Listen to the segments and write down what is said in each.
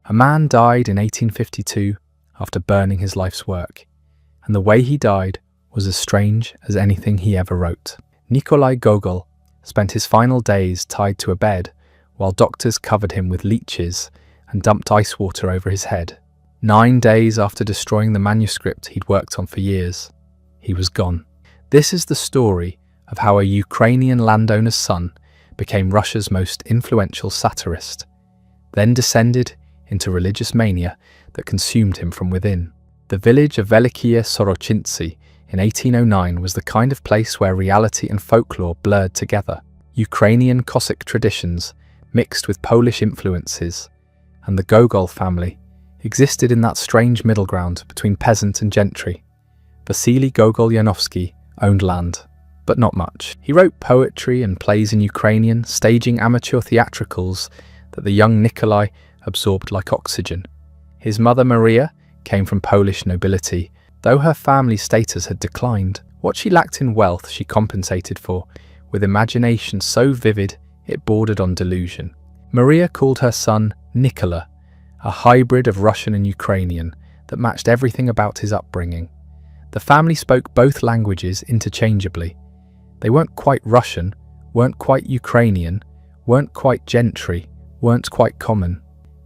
A man died in 1852 after burning his life's work, and the way he died was as strange as anything he ever wrote. Nikolai Gogol spent his final days tied to a bed while doctors covered him with leeches and dumped ice water over his head. 9 days after destroying the manuscript he'd worked on for years, he was gone. This is the story of how a Ukrainian landowner's son became Russia's most influential satirist, then descended into religious mania that consumed him from within. The village of Velikie Sorochintsy in 1809 was the kind of place where reality and folklore blurred together. Ukrainian Cossack traditions mixed with Polish influences, and the Gogol family existed in that strange middle ground between peasant and gentry. Vasily Gogol-Yanovsky owned land, but not much. He wrote poetry and plays in Ukrainian, staging amateur theatricals that the young Nikolai absorbed like oxygen. His mother Maria came from Polish nobility, though her family status had declined. What she lacked in wealth she compensated for, with imagination so vivid it bordered on delusion. Maria called her son Nikola, a hybrid of Russian and Ukrainian that matched everything about his upbringing. The family spoke both languages interchangeably. They weren't quite Russian, weren't quite Ukrainian, weren't quite gentry, weren't quite common.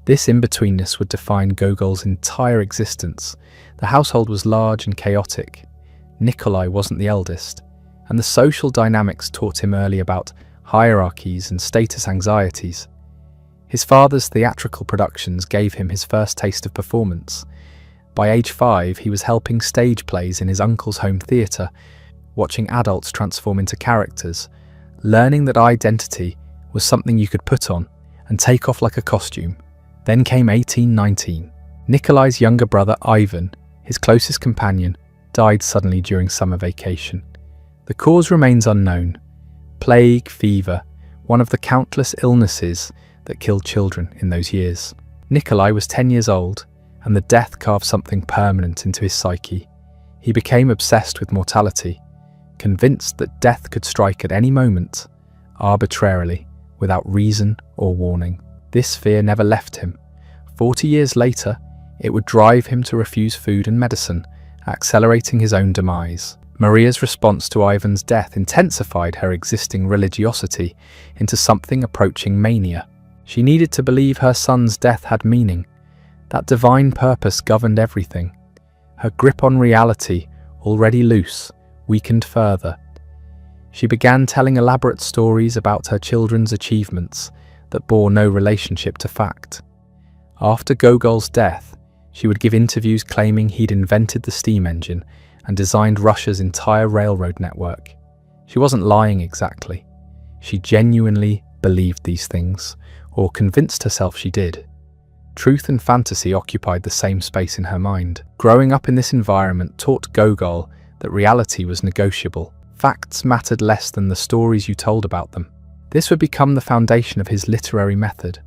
This in-betweenness would define Gogol's entire existence. The household was large and chaotic. Nikolai wasn't the eldest, and the social dynamics taught him early about hierarchies and status anxieties. His father's theatrical productions gave him his first taste of performance. By age 5, he was helping stage plays in his uncle's home theatre, watching adults transform into characters, learning that identity was something you could put on and take off like a costume. Then came 1819. Nikolai's younger brother Ivan, his closest companion, died suddenly during summer vacation. The cause remains unknown. Plague, fever, one of the countless illnesses that killed children in those years. Nikolai was 10 years old, and the death carved something permanent into his psyche. He became obsessed with mortality, convinced that death could strike at any moment, arbitrarily, without reason or warning. This fear never left him. 40 years later, it would drive him to refuse food and medicine, accelerating his own demise. Maria's response to Ivan's death intensified her existing religiosity into something approaching mania. She needed to believe her son's death had meaning. That divine purpose governed everything. Her grip on reality, already loose, weakened further. She began telling elaborate stories about her children's achievements that bore no relationship to fact. After Gogol's death, she would give interviews claiming he'd invented the steam engine and designed Russia's entire railroad network. She wasn't lying exactly. She genuinely believed these things, or convinced herself she did. Truth and fantasy occupied the same space in her mind. Growing up in this environment taught Gogol that reality was negotiable. Facts mattered less than the stories you told about them. This would become the foundation of his literary method,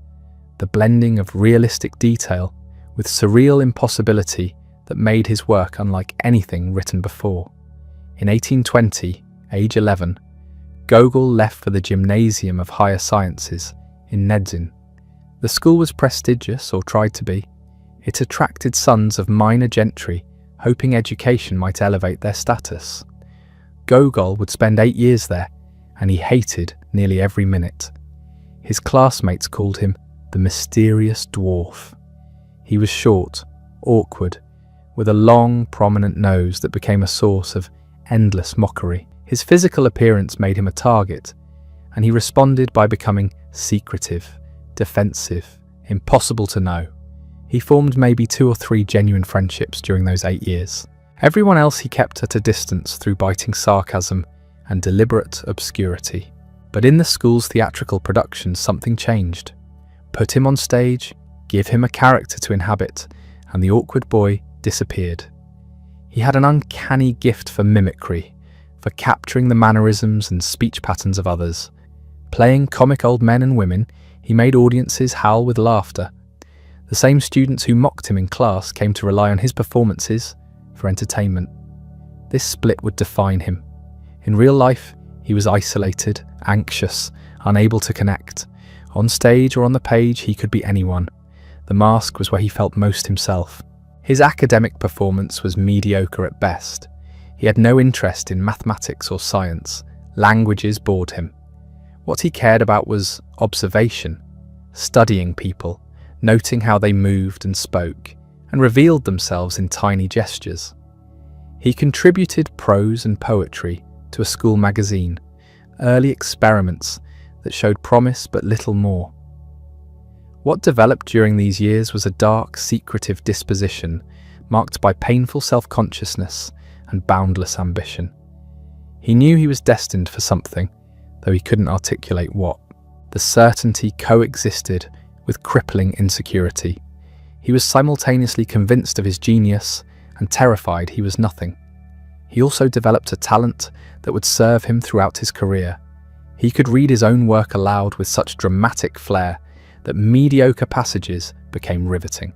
the blending of realistic detail with surreal impossibility that made his work unlike anything written before. In 1820, age 11, Gogol left for the Gymnasium of Higher Sciences in Nedzin. The school was prestigious, or tried to be. It attracted sons of minor gentry, hoping education might elevate their status. Gogol would spend 8 years there, and he hated nearly every minute. His classmates called him the mysterious dwarf. He was short, awkward, with a long, prominent nose that became a source of endless mockery. His physical appearance made him a target, and he responded by becoming secretive, defensive, impossible to know. He formed maybe 2 or 3 genuine friendships during those 8 years. Everyone else he kept at a distance through biting sarcasm and deliberate obscurity. But in the school's theatrical productions, something changed. Put him on stage, give him a character to inhabit, and the awkward boy disappeared. He had an uncanny gift for mimicry, for capturing the mannerisms and speech patterns of others. Playing comic old men and women, he made audiences howl with laughter. The same students who mocked him in class came to rely on his performances for entertainment. This split would define him. In real life, he was isolated, anxious, unable to connect. On stage or on the page, he could be anyone. The mask was where he felt most himself. His academic performance was mediocre at best. He had no interest in mathematics or science. Languages bored him. What he cared about was observation, studying people, noting how they moved and spoke, and revealed themselves in tiny gestures. He contributed prose and poetry to a school magazine, early experiments that showed promise but little more. What developed during these years was a dark, secretive disposition marked by painful self-consciousness and boundless ambition. He knew he was destined for something, though he couldn't articulate what. The certainty coexisted with crippling insecurity. He was simultaneously convinced of his genius and terrified he was nothing. He also developed a talent that would serve him throughout his career. He could read his own work aloud with such dramatic flair that mediocre passages became riveting.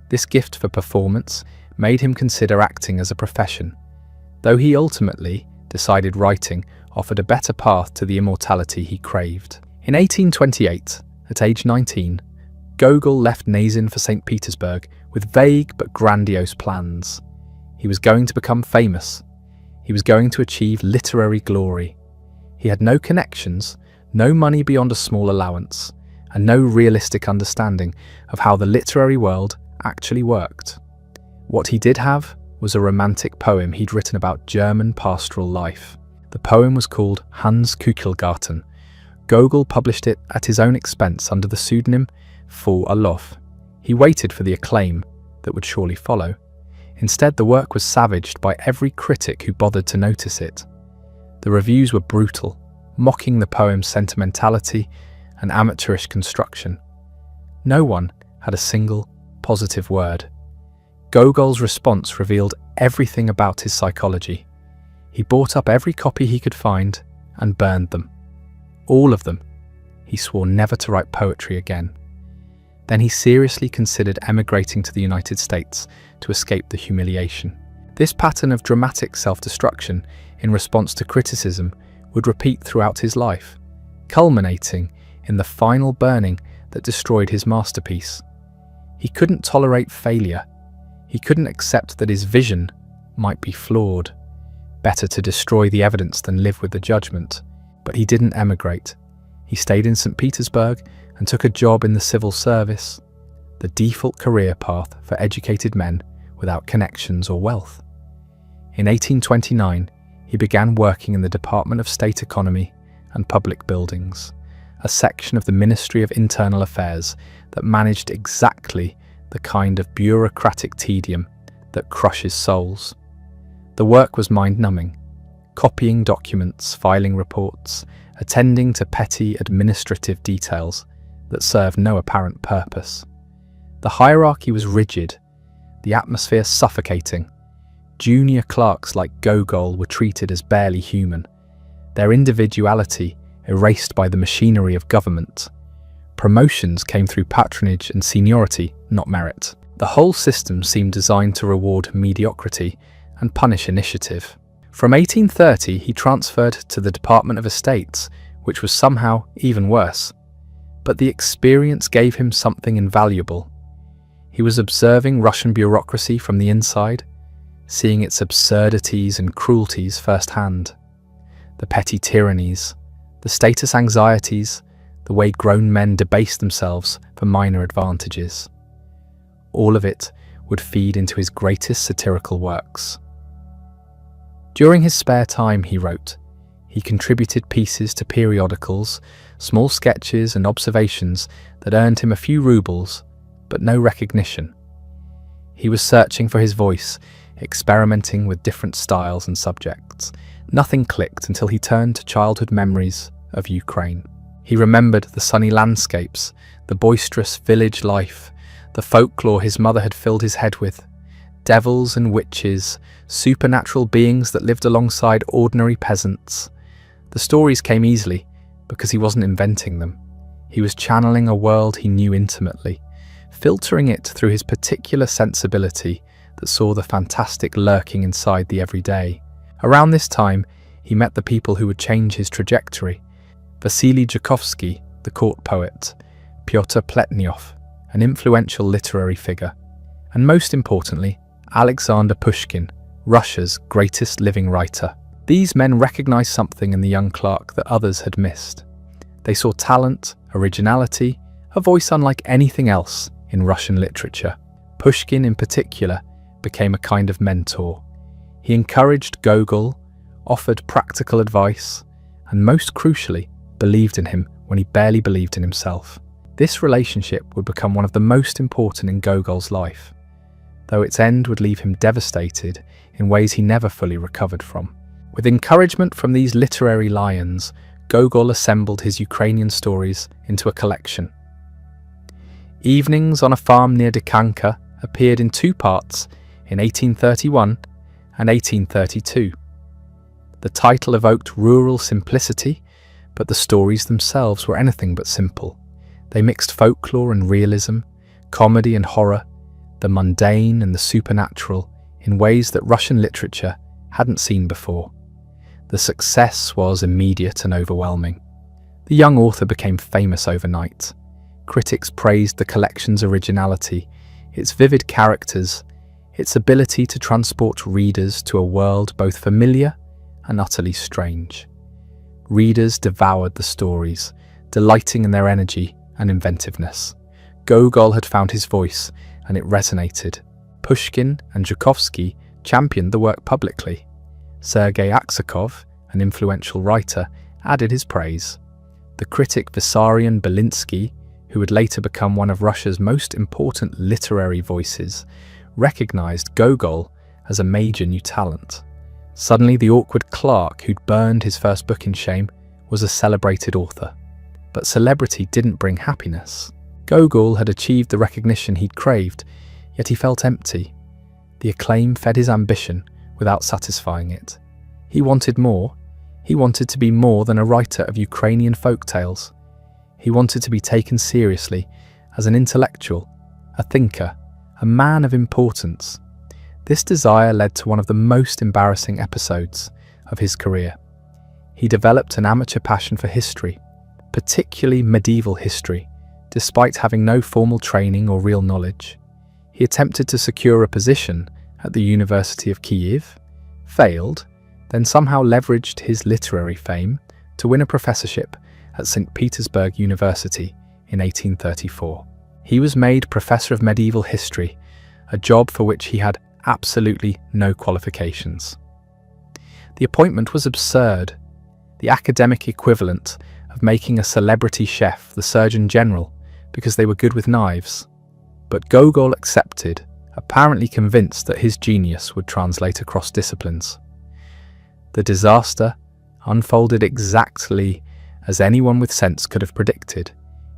This gift for performance made him consider acting as a profession, though he ultimately decided writing offered a better path to the immortality he craved. In 1828, at age 19, Gogol left Nazin for St. Petersburg with vague but grandiose plans. He was going to become famous. He was going to achieve literary glory. He had no connections, no money beyond a small allowance, and no realistic understanding of how the literary world actually worked. What he did have was a romantic poem he'd written about German pastoral life. The poem was called Hans Kuckelgarten. Gogol published it at his own expense under the pseudonym Full Alof. He waited for the acclaim that would surely follow. Instead, the work was savaged by every critic who bothered to notice it. The reviews were brutal, mocking the poem's sentimentality and amateurish construction. No one had a single positive word. Gogol's response revealed everything about his psychology. He bought up every copy he could find and burned them. All of them. He swore never to write poetry again. Then he seriously considered emigrating to the United States to escape the humiliation. This pattern of dramatic self-destruction in response to criticism would repeat throughout his life, culminating in the final burning that destroyed his masterpiece. He couldn't tolerate failure. He couldn't accept that his vision might be flawed. Better to destroy the evidence than live with the judgment. But he didn't emigrate. He stayed in St. Petersburg and took a job in the civil service, the default career path for educated men without connections or wealth. In 1829, he began working in the Department of State Economy and Public Buildings, a section of the Ministry of Internal Affairs that managed exactly the kind of bureaucratic tedium that crushes souls. The work was mind-numbing, copying documents, filing reports, attending to petty administrative details that served no apparent purpose. The hierarchy was rigid, the atmosphere suffocating. Junior clerks like Gogol were treated as barely human, their individuality erased by the machinery of government. Promotions came through patronage and seniority, not merit. The whole system seemed designed to reward mediocrity and punish initiative. From 1830, he transferred to the Department of Estates, which was somehow even worse. But the experience gave him something invaluable. He was observing Russian bureaucracy from the inside, seeing its absurdities and cruelties firsthand. The petty tyrannies, the status anxieties, the way grown men debased themselves for minor advantages. All of it would feed into his greatest satirical works. During his spare time, he wrote. He contributed pieces to periodicals, small sketches and observations that earned him a few rubles, but no recognition. He was searching for his voice, experimenting with different styles and subjects. Nothing clicked until he turned to childhood memories of Ukraine. He remembered the sunny landscapes, the boisterous village life, the folklore his mother had filled his head with. Devils and witches, supernatural beings that lived alongside ordinary peasants. The stories came easily because he wasn't inventing them. He was channeling a world he knew intimately, filtering it through his particular sensibility that saw the fantastic lurking inside the everyday. Around this time, he met the people who would change his trajectory. Vasily Tchaikovsky, the court poet, Pyotr Pletnyov, an influential literary figure, and most importantly, Alexander Pushkin, Russia's greatest living writer. These men recognized something in the young clerk that others had missed. They saw talent, originality, a voice unlike anything else in Russian literature. Pushkin, in particular, became a kind of mentor. He encouraged Gogol, offered practical advice, and most crucially, believed in him when he barely believed in himself. This relationship would become one of the most important in Gogol's life, though its end would leave him devastated in ways he never fully recovered from. With encouragement from these literary lions, Gogol assembled his Ukrainian stories into a collection. Evenings on a Farm near Dikanka appeared in two parts in 1831 and 1832. The title evoked rural simplicity, but the stories themselves were anything but simple. They mixed folklore and realism, comedy and horror, the mundane and the supernatural in ways that Russian literature hadn't seen before. The success was immediate and overwhelming. The young author became famous overnight. Critics praised the collection's originality, its vivid characters, its ability to transport readers to a world both familiar and utterly strange. Readers devoured the stories, delighting in their energy and inventiveness. Gogol had found his voice, and it resonated. Pushkin and Zhukovsky championed the work publicly. Sergei Aksakov, an influential writer, added his praise. The critic Vissarion Belinsky, who would later become one of Russia's most important literary voices, recognized Gogol as a major new talent. Suddenly, the awkward clerk who'd burned his first book in shame was a celebrated author. But celebrity didn't bring happiness. Gogol had achieved the recognition he'd craved, yet he felt empty. The acclaim fed his ambition without satisfying it. He wanted more. He wanted to be more than a writer of Ukrainian folk tales. He wanted to be taken seriously as an intellectual, a thinker, a man of importance. This desire led to one of the most embarrassing episodes of his career. He developed an amateur passion for history, particularly medieval history, despite having no formal training or real knowledge. He attempted to secure a position at the University of Kyiv, failed, then somehow leveraged his literary fame to win a professorship at St. Petersburg University in 1834. He was made Professor of Medieval History, a job for which he had absolutely no qualifications. The appointment was absurd, the academic equivalent of making a celebrity chef the Surgeon General because they were good with knives. But Gogol accepted, apparently convinced that his genius would translate across disciplines. The disaster unfolded exactly as anyone with sense could have predicted.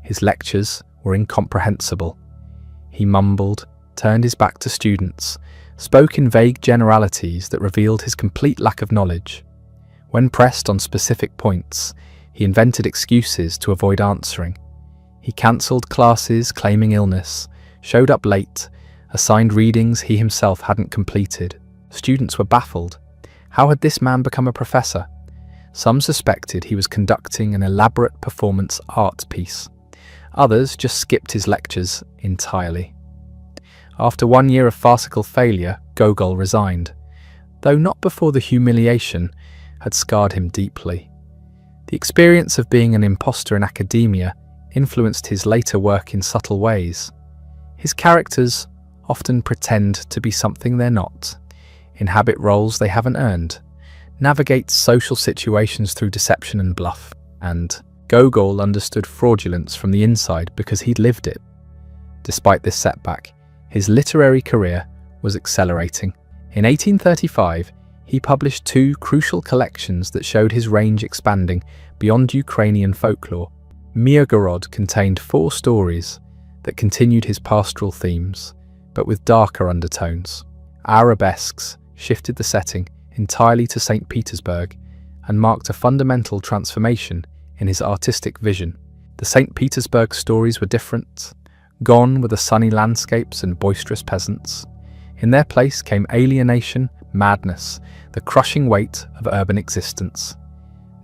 His lectures were incomprehensible. He mumbled, turned his back to students, spoke in vague generalities that revealed his complete lack of knowledge. When pressed on specific points, he invented excuses to avoid answering. He cancelled classes claiming illness, showed up late, assigned readings he himself hadn't completed. Students were baffled. How had this man become a professor? Some suspected he was conducting an elaborate performance art piece. Others just skipped his lectures entirely. After 1 year of farcical failure, Gogol resigned, though not before the humiliation had scarred him deeply. The experience of being an imposter in academia influenced his later work in subtle ways. His characters often pretend to be something they're not, inhabit roles they haven't earned, navigate social situations through deception and bluff, and Gogol understood fraudulence from the inside because he'd lived it. Despite this setback, his literary career was accelerating. In 1835, he published two crucial collections that showed his range expanding beyond Ukrainian folklore. Mirgorod contained 4 stories that continued his pastoral themes, but with darker undertones. Arabesques shifted the setting entirely to St. Petersburg and marked a fundamental transformation in his artistic vision. The St. Petersburg stories were different. Gone were the sunny landscapes and boisterous peasants. In their place came alienation, madness, the crushing weight of urban existence.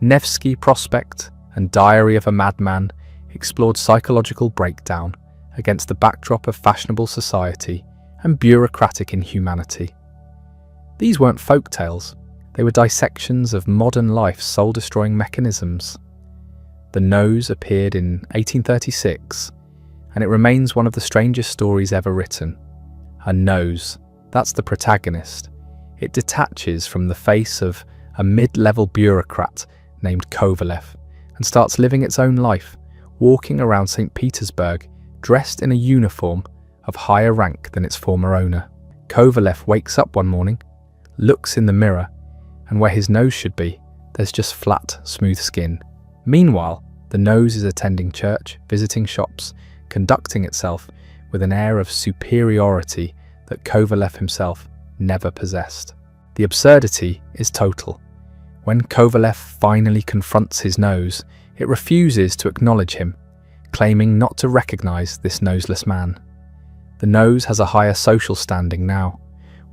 Nevsky Prospect and Diary of a Madman explored psychological breakdown, against the backdrop of fashionable society and bureaucratic inhumanity. These weren't folk tales, they were dissections of modern life's soul-destroying mechanisms. The Nose appeared in 1836, and it remains one of the strangest stories ever written. A nose, that's the protagonist. It detaches from the face of a mid-level bureaucrat named Kovalev and starts living its own life, walking around St. Petersburg dressed in a uniform of higher rank than its former owner. Kovalev wakes up one morning, looks in the mirror, and where his nose should be, there's just flat, smooth skin. Meanwhile, the nose is attending church, visiting shops, conducting itself with an air of superiority that Kovalev himself never possessed. The absurdity is total. When Kovalev finally confronts his nose, it refuses to acknowledge him, claiming not to recognize this noseless man. The nose has a higher social standing now.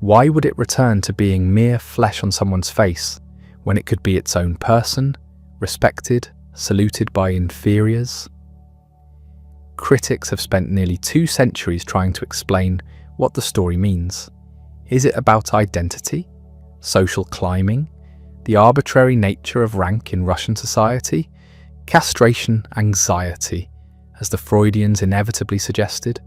Why would it return to being mere flesh on someone's face when it could be its own person, respected, saluted by inferiors? Critics have spent nearly 2 centuries trying to explain what the story means. Is it about identity, social climbing, the arbitrary nature of rank in Russian society, castration anxiety, as the Freudians inevitably suggested?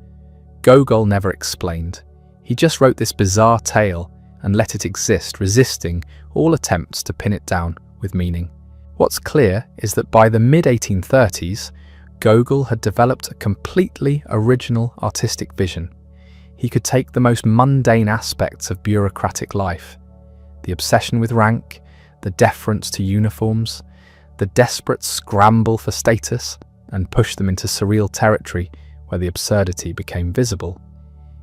Gogol never explained. He just wrote this bizarre tale and let it exist, resisting all attempts to pin it down with meaning. What's clear is that by the mid-1830s, Gogol had developed a completely original artistic vision. He could take the most mundane aspects of bureaucratic life, the obsession with rank, the deference to uniforms, the desperate scramble for status, and push them into surreal territory where the absurdity became visible.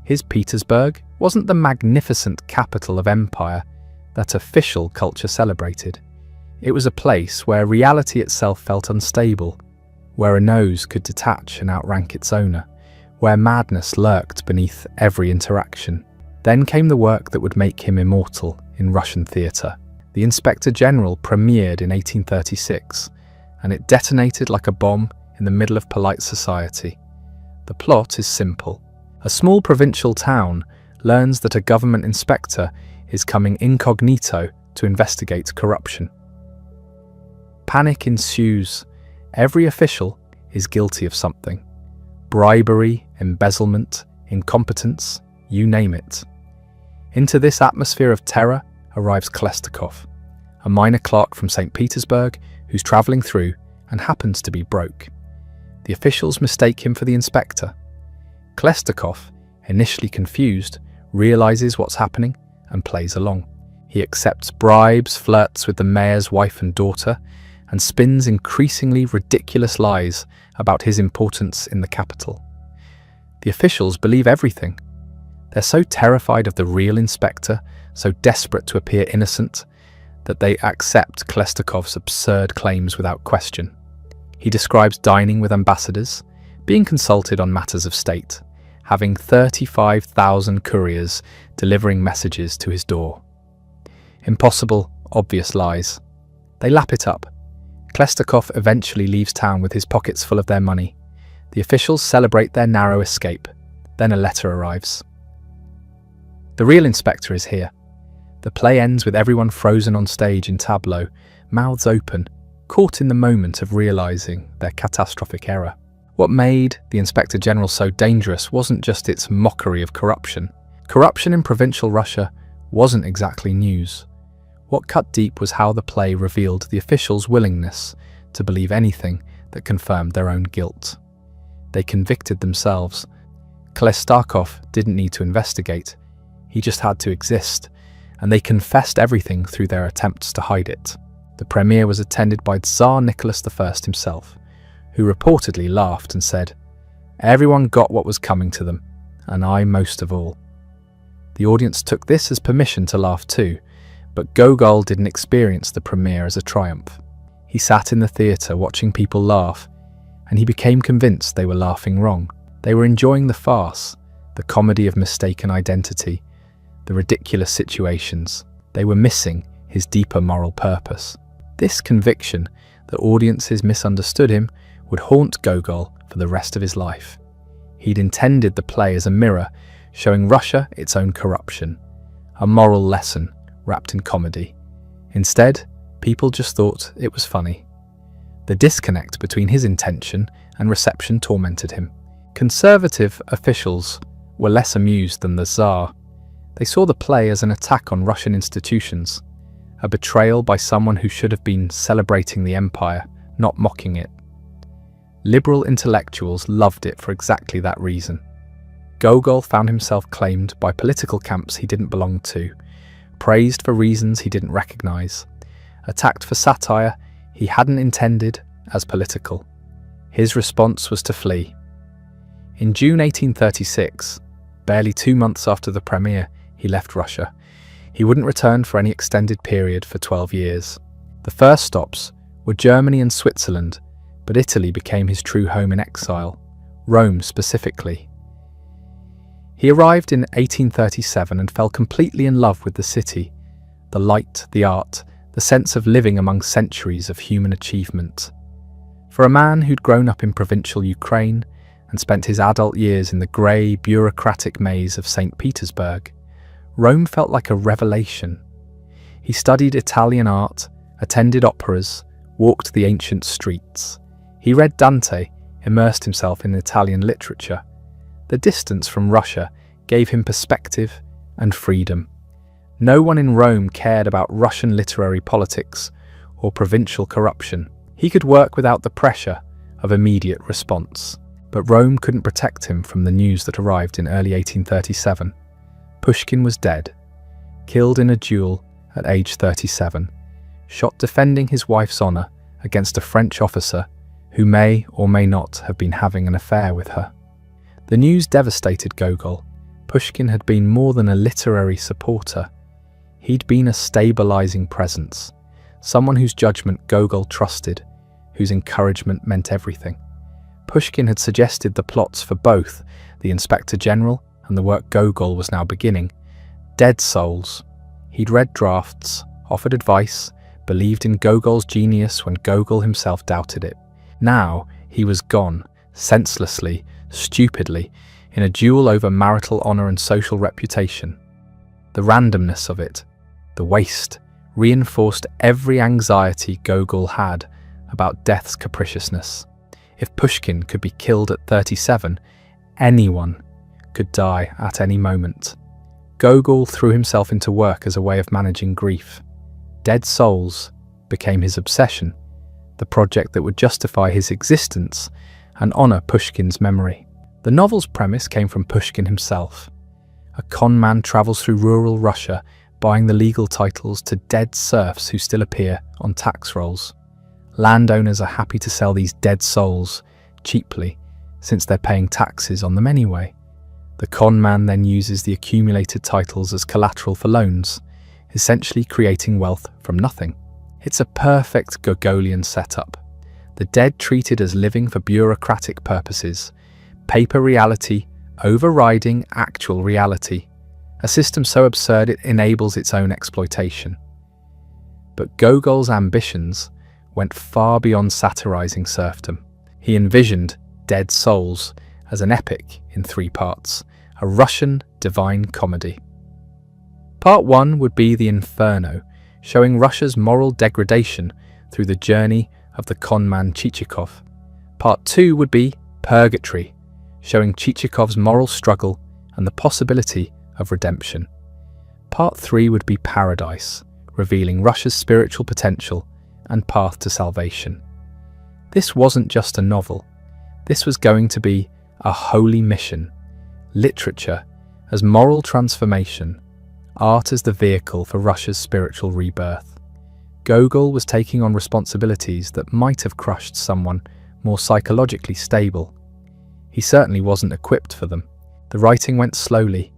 His Petersburg wasn't the magnificent capital of empire that official culture celebrated. It was a place where reality itself felt unstable, where a nose could detach and outrank its owner, where madness lurked beneath every interaction. Then came the work that would make him immortal in Russian theatre. The Inspector General premiered in 1836, and it detonated like a bomb in the middle of polite society. The plot is simple. A small provincial town learns that a government inspector is coming incognito to investigate corruption. Panic ensues. Every official is guilty of something. Bribery, embezzlement, incompetence, you name it. Into this atmosphere of terror arrives Klestakov, a minor clerk from St. Petersburg who's travelling through and happens to be broke. The officials mistake him for the inspector. Klestakov, initially confused, realizes what's happening and plays along. He accepts bribes, flirts with the mayor's wife and daughter, and spins increasingly ridiculous lies about his importance in the capital. The officials believe everything. They're so terrified of the real inspector, so desperate to appear innocent, that they accept Klestakov's absurd claims without question. He describes dining with ambassadors, being consulted on matters of state, having 35,000 couriers delivering messages to his door. Impossible, obvious lies. They lap it up. Klestakov eventually leaves town with his pockets full of their money. The officials celebrate their narrow escape. Then a letter arrives. The real inspector is here. The play ends with everyone frozen on stage in tableau, mouths open, caught in the moment of realizing their catastrophic error. What made the Inspector General so dangerous wasn't just its mockery of corruption. Corruption in provincial Russia wasn't exactly news. What cut deep was how the play revealed the officials' willingness to believe anything that confirmed their own guilt. They convicted themselves. Klestakov didn't need to investigate. He just had to exist, and they confessed everything through their attempts to hide it. The premiere was attended by Tsar Nicholas I himself, who reportedly laughed and said, "Everyone got what was coming to them, and I most of all." The audience took this as permission to laugh too, but Gogol didn't experience the premiere as a triumph. He sat in the theatre watching people laugh, and he became convinced they were laughing wrong. They were enjoying the farce, the comedy of mistaken identity, the ridiculous situations. They were missing his deeper moral purpose. This conviction that audiences misunderstood him would haunt Gogol for the rest of his life. He'd intended the play as a mirror, showing Russia its own corruption, a moral lesson wrapped in comedy. Instead, people just thought it was funny. The disconnect between his intention and reception tormented him. Conservative officials were less amused than the Tsar. They saw the play as an attack on Russian institutions, a betrayal by someone who should have been celebrating the empire, not mocking it. Liberal intellectuals loved it for exactly that reason. Gogol found himself claimed by political camps he didn't belong to, praised for reasons he didn't recognize, attacked for satire he hadn't intended as political. His response was to flee. In June 1836, barely 2 months after the premiere, he left Russia. He wouldn't return for any extended period for 12 years. The first stops were Germany and Switzerland, but Italy became his true home in exile, Rome specifically. He arrived in 1837 and fell completely in love with the city, the light, the art, the sense of living among centuries of human achievement. For a man who'd grown up in provincial Ukraine and spent his adult years in the grey, bureaucratic maze of St. Petersburg, Rome felt like a revelation. He studied Italian art, attended operas, walked the ancient streets. He read Dante, immersed himself in Italian literature. The distance from Russia gave him perspective and freedom. No one in Rome cared about Russian literary politics or provincial corruption. He could work without the pressure of immediate response. But Rome couldn't protect him from the news that arrived in early 1837. Pushkin was dead, killed in a duel at age 37, shot defending his wife's honor against a French officer who may or may not have been having an affair with her. The news devastated Gogol. Pushkin had been more than a literary supporter. He'd been a stabilizing presence, someone whose judgment Gogol trusted, whose encouragement meant everything. Pushkin had suggested the plots for both the Inspector General and the work Gogol was now beginning, Dead Souls. He'd read drafts, offered advice, believed in Gogol's genius when Gogol himself doubted it. Now he was gone, senselessly, stupidly, in a duel over marital honor and social reputation. The randomness of it, the waste, reinforced every anxiety Gogol had about death's capriciousness. If Pushkin could be killed at 37, anyone could die at any moment. Gogol threw himself into work as a way of managing grief. Dead Souls became his obsession, the project that would justify his existence and honor Pushkin's memory. The novel's premise came from Pushkin himself. A con man travels through rural Russia, buying the legal titles to dead serfs who still appear on tax rolls. Landowners are happy to sell these dead souls cheaply, since they're paying taxes on them anyway. The con man then uses the accumulated titles as collateral for loans, essentially creating wealth from nothing. It's a perfect Gogolian setup. The dead treated as living for bureaucratic purposes, paper reality overriding actual reality, a system so absurd it enables its own exploitation. But Gogol's ambitions went far beyond satirizing serfdom. He envisioned Dead Souls as an epic in 3 parts, a Russian divine comedy. Part 1 would be the Inferno, showing Russia's moral degradation through the journey of the conman Chichikov. Part 2 would be Purgatory, showing Chichikov's moral struggle and the possibility of redemption. Part 3 would be Paradise, revealing Russia's spiritual potential and path to salvation. This wasn't just a novel. This was going to be a holy mission. Literature as moral transformation, art as the vehicle for Russia's spiritual rebirth. Gogol was taking on responsibilities that might have crushed someone more psychologically stable. He certainly wasn't equipped for them. The writing went slowly.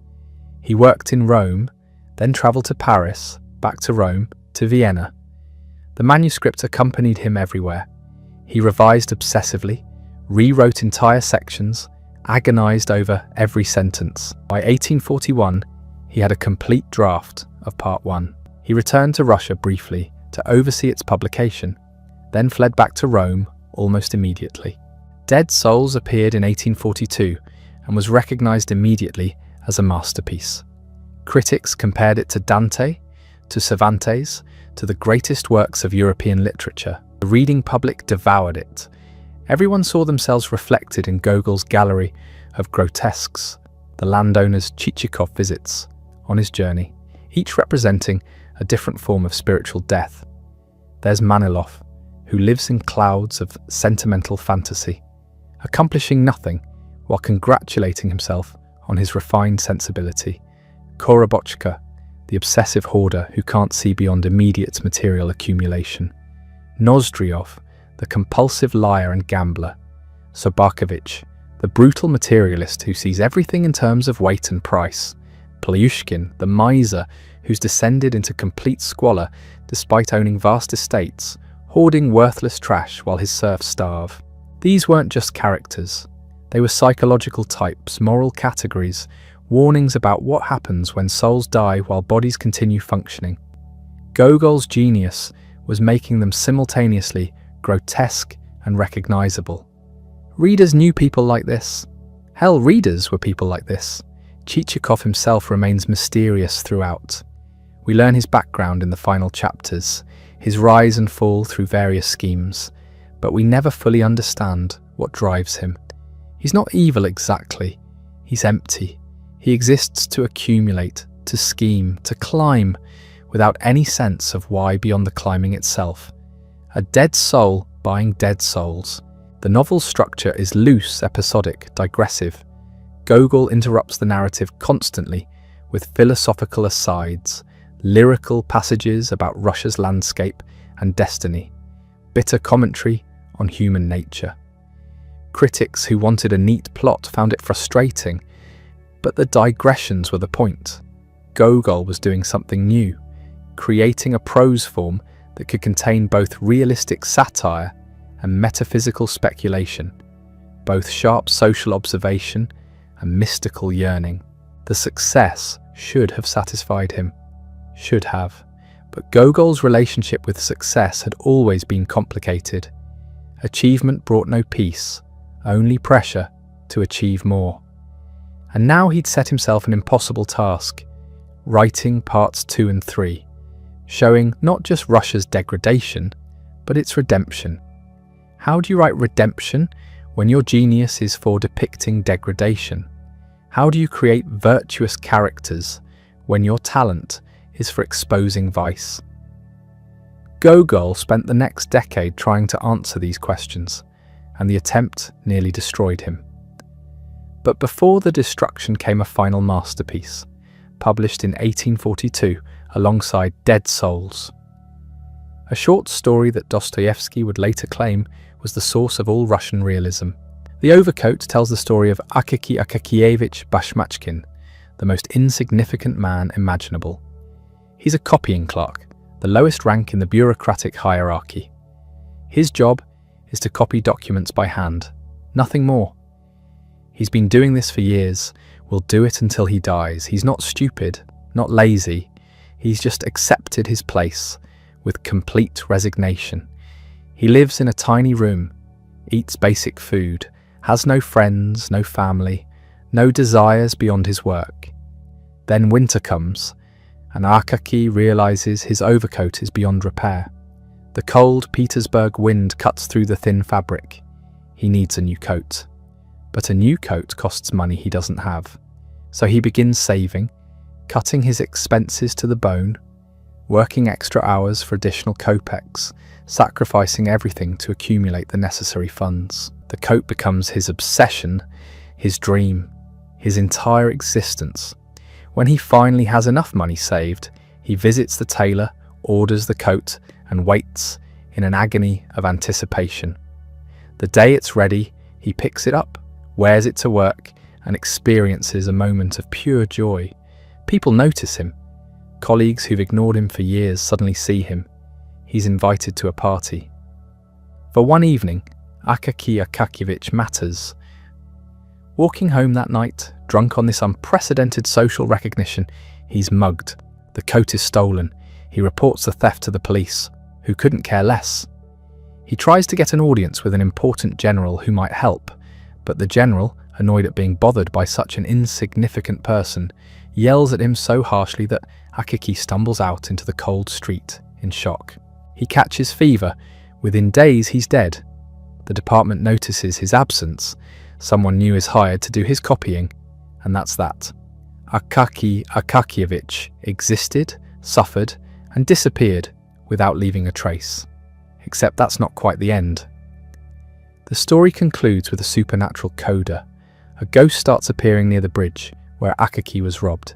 He worked in Rome, then travelled to Paris, back to Rome, to Vienna. The manuscript accompanied him everywhere. He revised obsessively, rewrote entire sections, agonised over every sentence. By 1841, he had a complete draft of Part 1. He returned to Russia briefly to oversee its publication, then fled back to Rome almost immediately. Dead Souls appeared in 1842 and was recognized immediately as a masterpiece. Critics compared it to Dante, to Cervantes, to the greatest works of European literature. The reading public devoured it. Everyone saw themselves reflected in Gogol's gallery of grotesques, the landowner's Chichikov visits on his journey, each representing a different form of spiritual death. There's Manilov, who lives in clouds of sentimental fantasy, accomplishing nothing while congratulating himself on his refined sensibility. Korobochka, the obsessive hoarder who can't see beyond immediate material accumulation. Nozdryov, the compulsive liar and gambler. Sobakovich, the brutal materialist who sees everything in terms of weight and price. Plyushkin, the miser who's descended into complete squalor despite owning vast estates, hoarding worthless trash while his serfs starve. These weren't just characters. They were psychological types, moral categories, warnings about what happens when souls die while bodies continue functioning. Gogol's genius was making them simultaneously grotesque and recognizable. Readers knew people like this. Hell, readers were people like this. Chichikov himself remains mysterious throughout. We learn his background in the final chapters, his rise and fall through various schemes, but we never fully understand what drives him. He's not evil exactly. He's empty. He exists to accumulate, to scheme, to climb, without any sense of why beyond the climbing itself. A dead soul buying dead souls. The novel's structure is loose, episodic, digressive. Gogol interrupts the narrative constantly with philosophical asides, lyrical passages about Russia's landscape and destiny, bitter commentary on human nature. Critics who wanted a neat plot found it frustrating, but the digressions were the point. Gogol was doing something new, creating a prose form that could contain both realistic satire and metaphysical speculation, both sharp social observation and mystical yearning. The success should have satisfied him. Should have. But Gogol's relationship with success had always been complicated. Achievement brought no peace, only pressure to achieve more. And now he'd set himself an impossible task, writing parts 2 and 3, showing not just Russia's degradation, but its redemption. How do you write redemption when your genius is for depicting degradation? How do you create virtuous characters when your talent is for exposing vice? Gogol spent the next decade trying to answer these questions, and the attempt nearly destroyed him. But before the destruction came a final masterpiece, published in 1842 alongside Dead Souls. A short story that Dostoevsky would later claim was the source of all Russian realism. The Overcoat tells the story of Akaky Akakievich Bashmachkin, the most insignificant man imaginable. He's a copying clerk, the lowest rank in the bureaucratic hierarchy. His job is to copy documents by hand, nothing more. He's been doing this for years, will do it until he dies. He's not stupid, not lazy. He's just accepted his place with complete resignation. He lives in a tiny room, eats basic food, has no friends, no family, no desires beyond his work. Then winter comes, and Akaky realizes his overcoat is beyond repair. The cold Petersburg wind cuts through the thin fabric. He needs a new coat. But a new coat costs money he doesn't have. So he begins saving, cutting his expenses to the bone, working extra hours for additional kopecks, sacrificing everything to accumulate the necessary funds. The coat becomes his obsession, his dream, his entire existence. When he finally has enough money saved, he visits the tailor, orders the coat, and waits in an agony of anticipation. The day it's ready, he picks it up, wears it to work, and experiences a moment of pure joy. People notice him. Colleagues who've ignored him for years suddenly see him. He's invited to a party. For one evening, Akaky Akakievich matters. Walking home that night, drunk on this unprecedented social recognition, he's mugged. The coat is stolen. He reports the theft to the police, who couldn't care less. He tries to get an audience with an important general who might help, but the general, annoyed at being bothered by such an insignificant person, yells at him so harshly that Akaki stumbles out into the cold street in shock. He catches fever. Within days, he's dead. The department notices his absence. Someone new is hired to do his copying, and that's that. Akaki Akakievich existed, suffered, and disappeared without leaving a trace. Except that's not quite the end. The story concludes with a supernatural coda. A ghost starts appearing near the bridge where Akaki was robbed,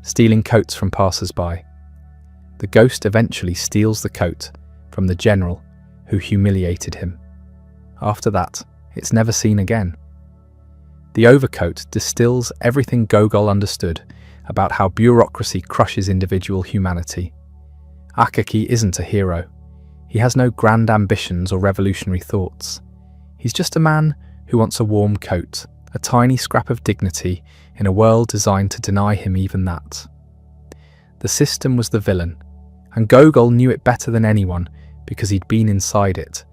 stealing coats from passers-by. The ghost eventually steals the coat from the general who humiliated him. After that, it's never seen again. The overcoat distills everything Gogol understood about how bureaucracy crushes individual humanity. Akaki isn't a hero. He has no grand ambitions or revolutionary thoughts. He's just a man who wants a warm coat, a tiny scrap of dignity in a world designed to deny him even that. The system was the villain, and Gogol knew it better than anyone because he'd been inside it,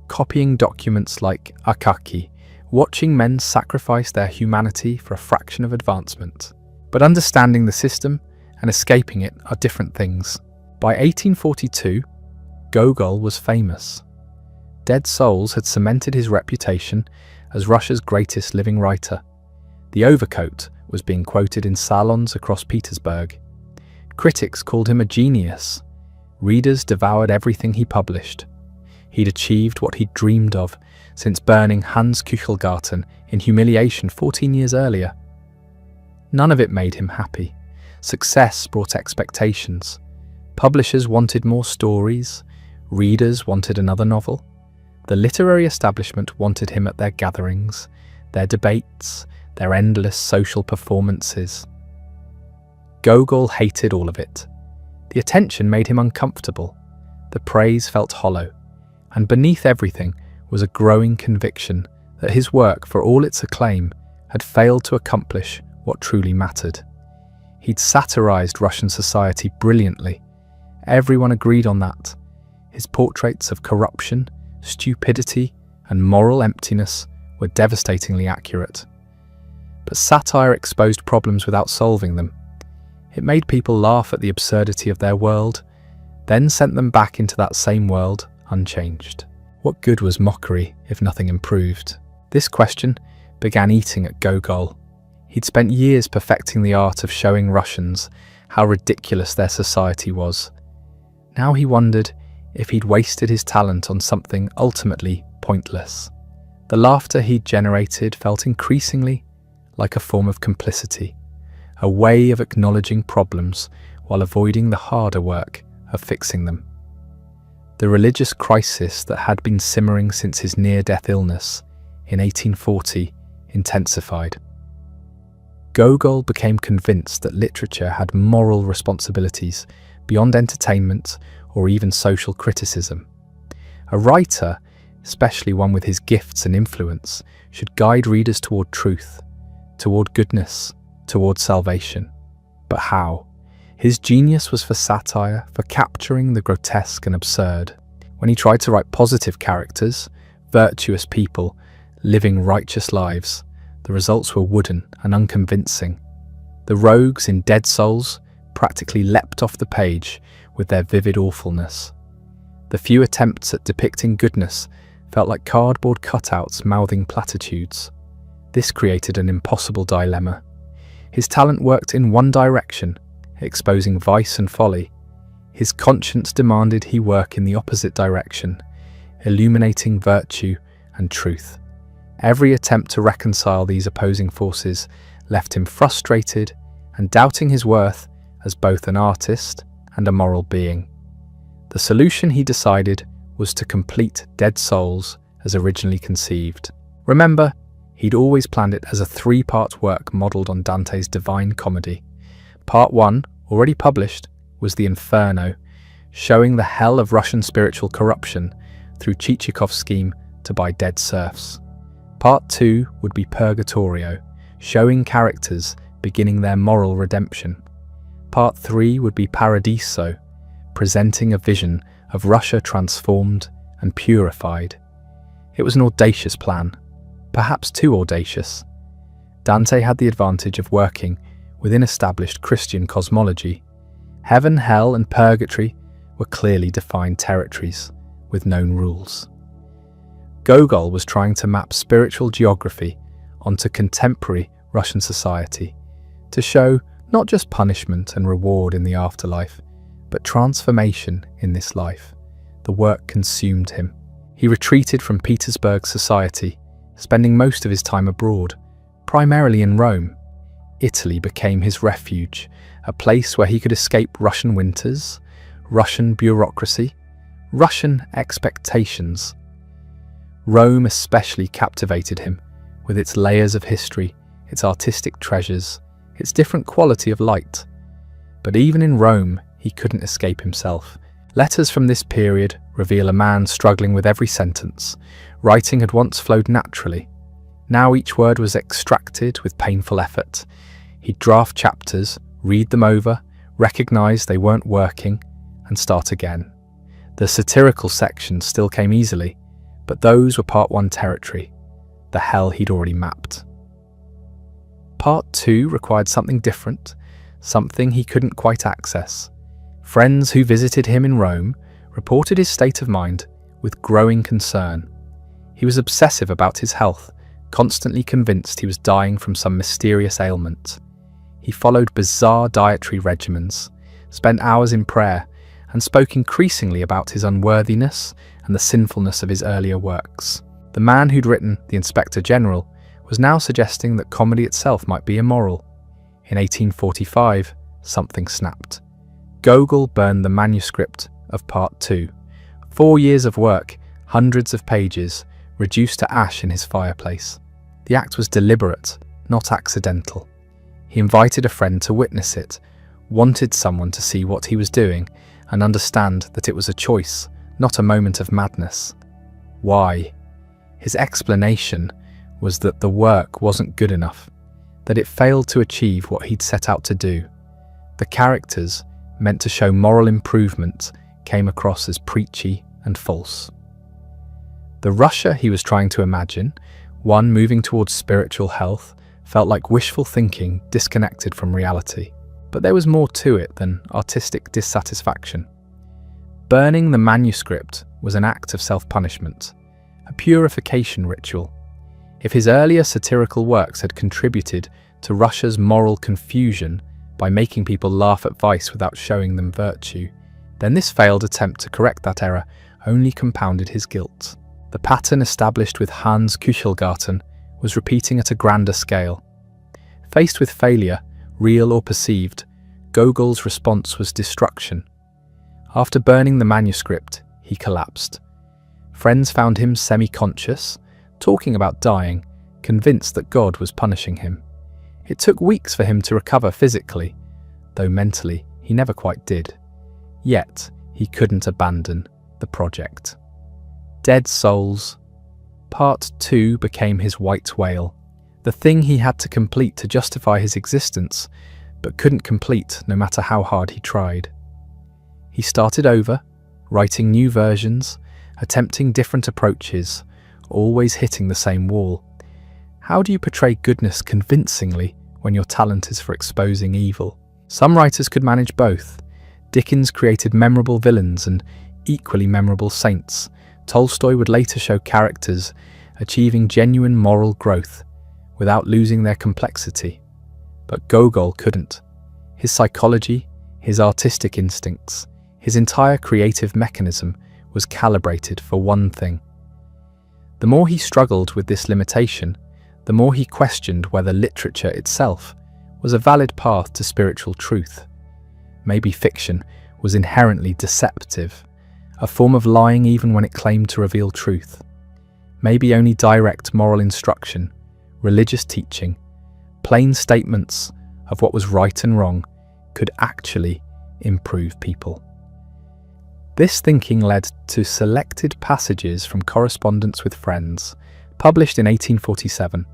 copying documents like Akaki, watching men sacrifice their humanity for a fraction of advancement. But understanding the system and escaping it are different things. By 1842, Gogol was famous. Dead Souls had cemented his reputation as Russia's greatest living writer. The overcoat was being quoted in salons across Petersburg. Critics called him a genius. Readers devoured everything he published. He'd achieved what he'd dreamed of since burning Hans Kuchelgarten in humiliation 14 years earlier. None of it made him happy. Success brought expectations. Publishers wanted more stories. Readers wanted another novel. The literary establishment wanted him at their gatherings, their debates, their endless social performances. Gogol hated all of it. The attention made him uncomfortable. The praise felt hollow. And beneath everything was a growing conviction that his work, for all its acclaim, had failed to accomplish what truly mattered. He'd satirized Russian society brilliantly. Everyone agreed on that. His portraits of corruption, stupidity, and moral emptiness were devastatingly accurate. But satire exposed problems without solving them. It made people laugh at the absurdity of their world, then sent them back into that same world unchanged. What good was mockery if nothing improved? This question began eating at Gogol. He'd spent years perfecting the art of showing Russians how ridiculous their society was. Now he wondered if he'd wasted his talent on something ultimately pointless. The laughter he'd generated felt increasingly like a form of complicity, a way of acknowledging problems while avoiding the harder work of fixing them. The religious crisis that had been simmering since his near-death illness in 1840 intensified. Gogol became convinced that literature had moral responsibilities beyond entertainment or even social criticism. A writer, especially one with his gifts and influence, should guide readers toward truth, toward goodness, toward salvation. But how? His genius was for satire, for capturing the grotesque and absurd. When he tried to write positive characters, virtuous people, living righteous lives, the results were wooden and unconvincing. The rogues in Dead Souls practically leapt off the page with their vivid awfulness. The few attempts at depicting goodness felt like cardboard cutouts mouthing platitudes. This created an impossible dilemma. His talent worked in one direction, exposing vice and folly. His conscience demanded he work in the opposite direction, illuminating virtue and truth. Every attempt to reconcile these opposing forces left him frustrated and doubting his worth as both an artist and a moral being. The solution, he decided, was to complete Dead Souls as originally conceived. Remember, he'd always planned it as a 3-part work modelled on Dante's Divine Comedy. Part 1, already published, was the Inferno, showing the hell of Russian spiritual corruption through Chichikov's scheme to buy dead serfs. Part 2 would be Purgatorio, showing characters beginning their moral redemption. Part 3 would be Paradiso, presenting a vision of Russia transformed and purified. It was an audacious plan, perhaps too audacious, Dante had the advantage of working within established Christian cosmology. Heaven, hell, and purgatory were clearly defined territories with known rules. Gogol was trying to map spiritual geography onto contemporary Russian society to show not just punishment and reward in the afterlife, but transformation in this life. The work consumed him. He retreated from Petersburg society, spending most of his time abroad, primarily in Rome. Italy became his refuge, a place where he could escape Russian winters, Russian bureaucracy, Russian expectations. Rome especially captivated him, with its layers of history, its artistic treasures, its different quality of light. But even in Rome, he couldn't escape himself. Letters from this period reveal a man struggling with every sentence. Writing had once flowed naturally. Now each word was extracted with painful effort. He'd draft chapters, read them over, recognise they weren't working, and start again. The satirical sections still came easily, but those were Part 1 territory, the hell he'd already mapped. Part 2 required something different, something he couldn't quite access. Friends who visited him in Rome reported his state of mind with growing concern. He was obsessive about his health, constantly convinced he was dying from some mysterious ailment. He followed bizarre dietary regimens, spent hours in prayer, and spoke increasingly about his unworthiness and the sinfulness of his earlier works. The man who'd written The Inspector General was now suggesting that comedy itself might be immoral. In 1845, something snapped. Gogol burned the manuscript of Part 2. 4 years of work, hundreds of pages, reduced to ash in his fireplace. The act was deliberate, not accidental. He invited a friend to witness it, wanted someone to see what he was doing and understand that it was a choice, not a moment of madness. Why? His explanation was that the work wasn't good enough, that it failed to achieve what he'd set out to do. The characters, meant to show moral improvement, came across as preachy and false. The Russia he was trying to imagine, one moving towards spiritual health, felt like wishful thinking disconnected from reality. But there was more to it than artistic dissatisfaction. Burning the manuscript was an act of self-punishment, a purification ritual. If his earlier satirical works had contributed to Russia's moral confusion by making people laugh at vice without showing them virtue, then this failed attempt to correct that error only compounded his guilt. The pattern established with Hans Kuchelgarten was repeating at a grander scale. Faced with failure, real or perceived, Gogol's response was destruction. After burning the manuscript, he collapsed. Friends found him semi-conscious, talking about dying, convinced that God was punishing him. It took weeks for him to recover physically, though mentally he never quite did. Yet, he couldn't abandon the project. Dead Souls. Part 2 became his white whale, the thing he had to complete to justify his existence, but couldn't complete no matter how hard he tried. He started over, writing new versions, attempting different approaches, always hitting the same wall. How do you portray goodness convincingly when your talent is for exposing evil? Some writers could manage both. Dickens created memorable villains and equally memorable saints. Tolstoy would later show characters achieving genuine moral growth without losing their complexity. But Gogol couldn't. His psychology, his artistic instincts, his entire creative mechanism was calibrated for one thing. The more he struggled with this limitation, the more he questioned whether literature itself was a valid path to spiritual truth. Maybe fiction was inherently deceptive, a form of lying even when it claimed to reveal truth. Maybe only direct moral instruction, religious teaching, plain statements of what was right and wrong could actually improve people. This thinking led to selected passages from correspondence with friends, published in 1847.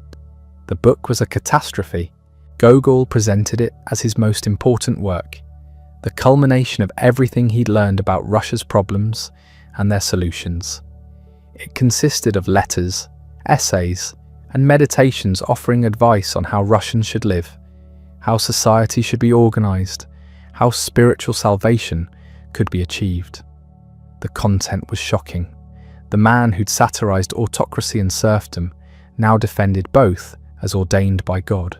The book was a catastrophe. Gogol presented it as his most important work, the culmination of everything he'd learned about Russia's problems and their solutions. It consisted of letters, essays, and meditations offering advice on how Russians should live, how society should be organized, how spiritual salvation could be achieved. The content was shocking. The man who'd satirized autocracy and serfdom now defended both as ordained by God.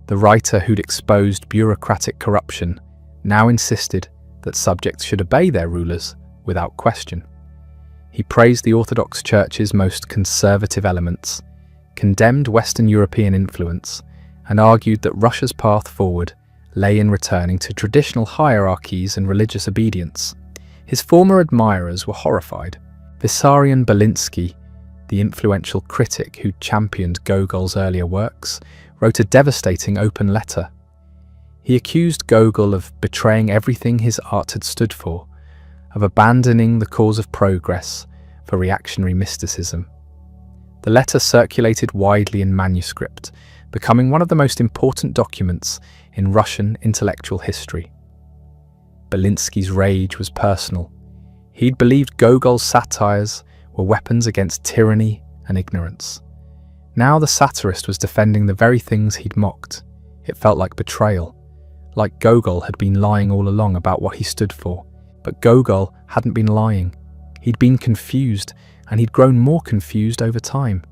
The writer who'd exposed bureaucratic corruption now insisted that subjects should obey their rulers without question. He praised the Orthodox Church's most conservative elements, condemned Western European influence, and argued that Russia's path forward lay in returning to traditional hierarchies and religious obedience. His former admirers were horrified. Vissarion Belinsky, the influential critic who championed Gogol's earlier works, wrote a devastating open letter. He accused Gogol of betraying everything his art had stood for, of abandoning the cause of progress for reactionary mysticism. The letter circulated widely in manuscript, becoming one of the most important documents in Russian intellectual history. Belinsky's rage was personal. He'd believed Gogol's satires were weapons against tyranny and ignorance. Now the satirist was defending the very things he'd mocked. It felt like betrayal, like Gogol had been lying all along about what he stood for. But Gogol hadn't been lying. He'd been confused, and he'd grown more confused over time.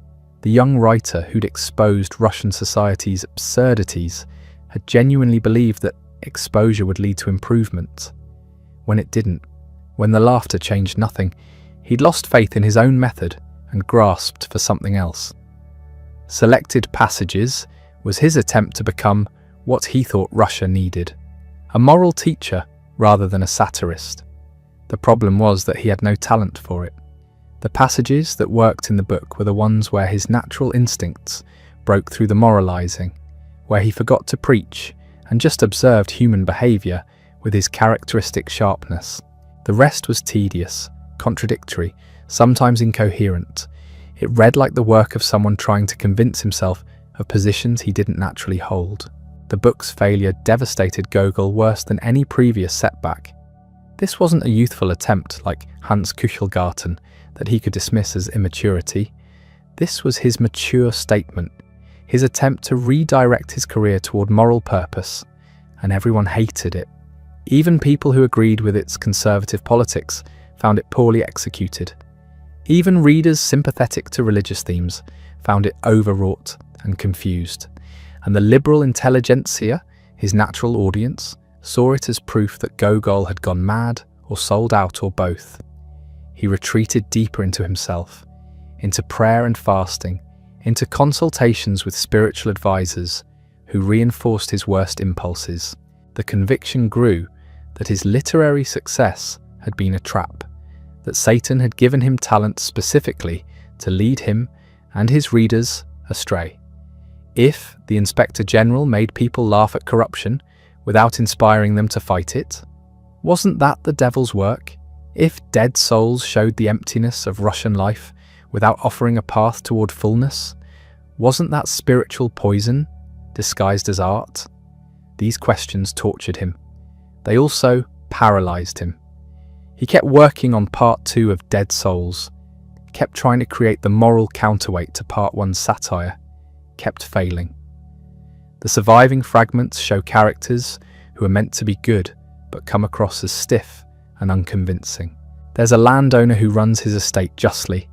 The young writer who'd exposed Russian society's absurdities had genuinely believed that exposure would lead to improvement. When it didn't, when the laughter changed nothing, he'd lost faith in his own method and grasped for something else. Selected Passages was his attempt to become what he thought Russia needed, a moral teacher rather than a satirist. The problem was that he had no talent for it. The passages that worked in the book were the ones where his natural instincts broke through the moralizing, where he forgot to preach and just observed human behaviour with his characteristic sharpness. The rest was tedious, contradictory, sometimes incoherent. It read like the work of someone trying to convince himself of positions he didn't naturally hold. The book's failure devastated Gogol worse than any previous setback. This wasn't a youthful attempt like Hans Kuchelgarten that he could dismiss as immaturity. This was his mature statement, his attempt to redirect his career toward moral purpose, and everyone hated it. Even people who agreed with its conservative politics found it poorly executed. Even readers sympathetic to religious themes found it overwrought and confused. And the liberal intelligentsia, his natural audience, saw it as proof that Gogol had gone mad or sold out or both. He retreated deeper into himself, into prayer and fasting, into consultations with spiritual advisors who reinforced his worst impulses. The conviction grew that his literary success had been a trap, that Satan had given him talent specifically to lead him and his readers astray. If the Inspector General made people laugh at corruption without inspiring them to fight it, wasn't that the devil's work? If Dead Souls showed the emptiness of Russian life without offering a path toward fullness, wasn't that spiritual poison disguised as art? These questions tortured him. They also paralyzed him. He kept working on part 2 of Dead Souls, kept trying to create the moral counterweight to part 1's satire, kept failing. The surviving fragments show characters who are meant to be good but come across as stiff and unconvincing. There's a landowner who runs his estate justly,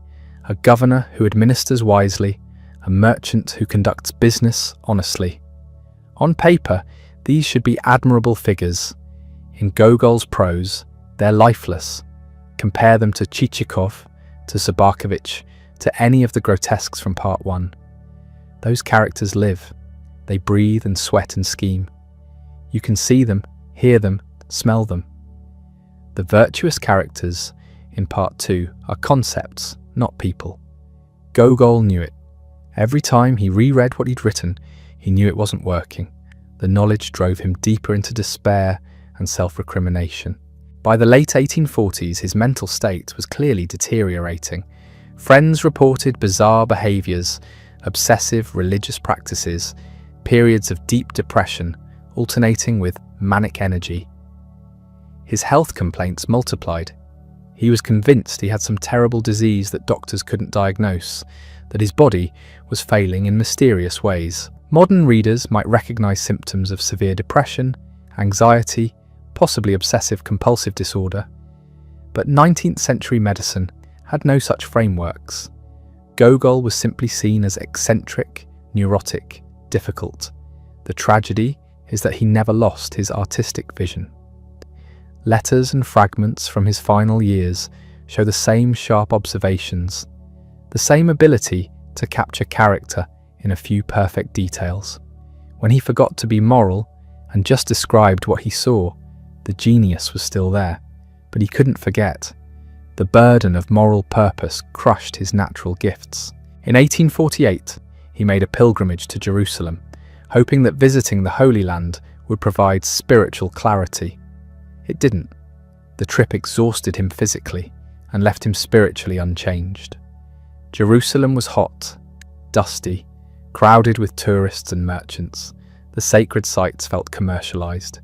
a governor who administers wisely, a merchant who conducts business honestly. On paper, these should be admirable figures. In Gogol's prose, they're lifeless. Compare them to Chichikov, to Sobakovich, to any of the grotesques from part 1. Those characters live. They breathe and sweat and scheme. You can see them, hear them, smell them. The virtuous characters in part 2 are concepts, not people. Gogol knew it. Every time he reread what he'd written, he knew it wasn't working. The knowledge drove him deeper into despair and self-recrimination. By the late 1840s, his mental state was clearly deteriorating. Friends reported bizarre behaviours, obsessive religious practices, periods of deep depression, alternating with manic energy. His health complaints multiplied. He was convinced he had some terrible disease that doctors couldn't diagnose, that his body was failing in mysterious ways. Modern readers might recognize symptoms of severe depression, anxiety, possibly obsessive-compulsive disorder, but 19th century medicine had no such frameworks. Gogol was simply seen as eccentric, neurotic, difficult. The tragedy is that he never lost his artistic vision. Letters and fragments from his final years show the same sharp observations, the same ability to capture character in a few perfect details. When he forgot to be moral and just described what he saw, the genius was still there, but he couldn't forget. The burden of moral purpose crushed his natural gifts. In 1848, he made a pilgrimage to Jerusalem, hoping that visiting the Holy Land would provide spiritual clarity. It didn't. The trip exhausted him physically and left him spiritually unchanged. Jerusalem was hot, dusty, crowded with tourists and merchants. The sacred sites felt commercialized.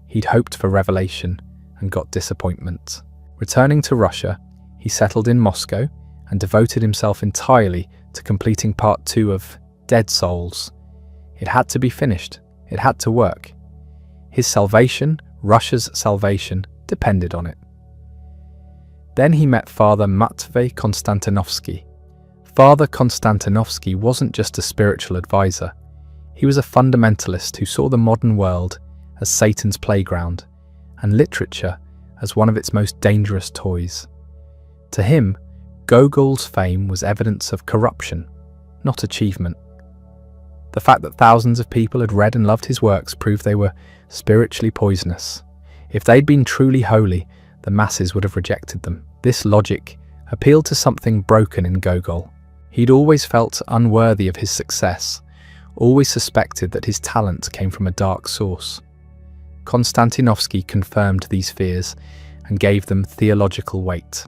He'd hoped for revelation and got disappointment. Returning to Russia, he settled in Moscow and devoted himself entirely to completing part 2 of Dead Souls. It had to be finished. It had to work. His salvation, Russia's salvation, depended on it. Then he met Father Matvey Konstantinovsky. Father Konstantinovsky wasn't just a spiritual advisor. He was a fundamentalist who saw the modern world as Satan's playground and literature as one of its most dangerous toys. To him, Gogol's fame was evidence of corruption, not achievement. The fact that thousands of people had read and loved his works proved they were spiritually poisonous. If they'd been truly holy, the masses would have rejected them. This logic appealed to something broken in Gogol. He'd always felt unworthy of his success, always suspected that his talent came from a dark source. Konstantinovsky confirmed these fears and gave them theological weight.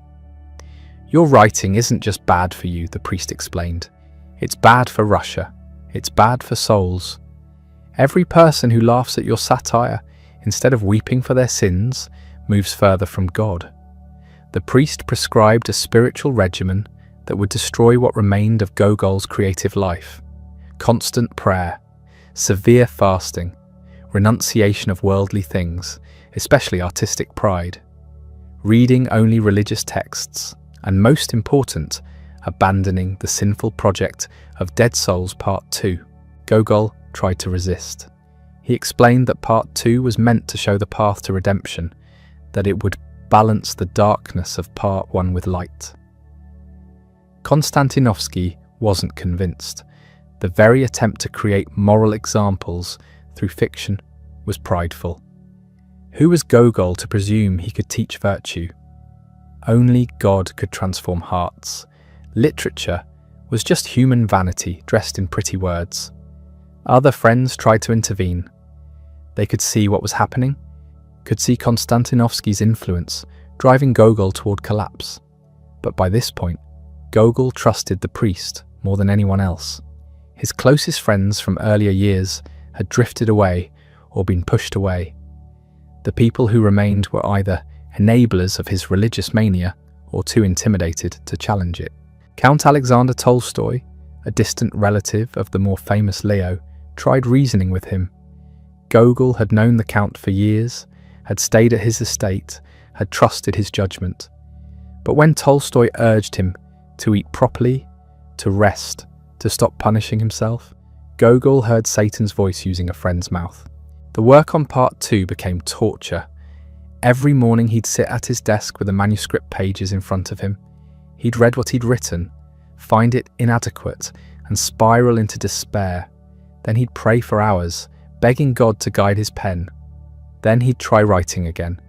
"Your writing isn't just bad for you," the priest explained. "It's bad for Russia. It's bad for souls. Every person who laughs at your satire, instead of weeping for their sins, moves further from God." The priest prescribed a spiritual regimen that would destroy what remained of Gogol's creative life. Constant prayer, severe fasting, renunciation of worldly things, especially artistic pride, reading only religious texts, and most important, abandoning the sinful project of Dead Souls Part 2. Gogol tried to resist. He explained that Part 2 was meant to show the path to redemption, that it would balance the darkness of Part 1 with light. Konstantinovsky wasn't convinced. The very attempt to create moral examples through fiction was prideful. Who was Gogol to presume he could teach virtue? Only God could transform hearts. Literature was just human vanity dressed in pretty words. Other friends tried to intervene. They could see what was happening, could see Konstantinovsky's influence driving Gogol toward collapse. But by this point, Gogol trusted the priest more than anyone else. His closest friends from earlier years had drifted away or been pushed away. The people who remained were either enablers of his religious mania or too intimidated to challenge it. Count Alexander Tolstoy, a distant relative of the more famous Leo, tried reasoning with him. Gogol had known the Count for years, had stayed at his estate, had trusted his judgment. But when Tolstoy urged him to eat properly, to rest, to stop punishing himself, Gogol heard Satan's voice using a friend's mouth. The work on Part 2 became torture. Every morning he'd sit at his desk with the manuscript pages in front of him. He'd read what he'd written, find it inadequate, and spiral into despair. Then he'd pray for hours, begging God to guide his pen. Then he'd try writing again,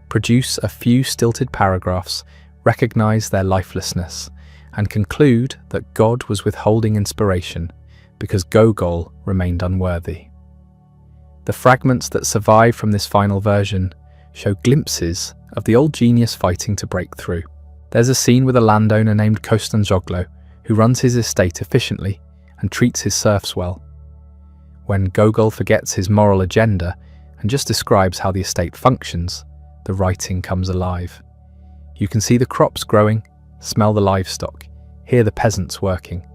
produce a few stilted paragraphs, recognize their lifelessness, and conclude that God was withholding inspiration because Gogol remained unworthy. The fragments that survive from this final version show glimpses of the old genius fighting to break through. There's a scene with a landowner named Kostanzhoglo who runs his estate efficiently and treats his serfs well. When Gogol forgets his moral agenda and just describes how the estate functions, the writing comes alive. You can see the crops growing, smell the livestock, hear the peasants working.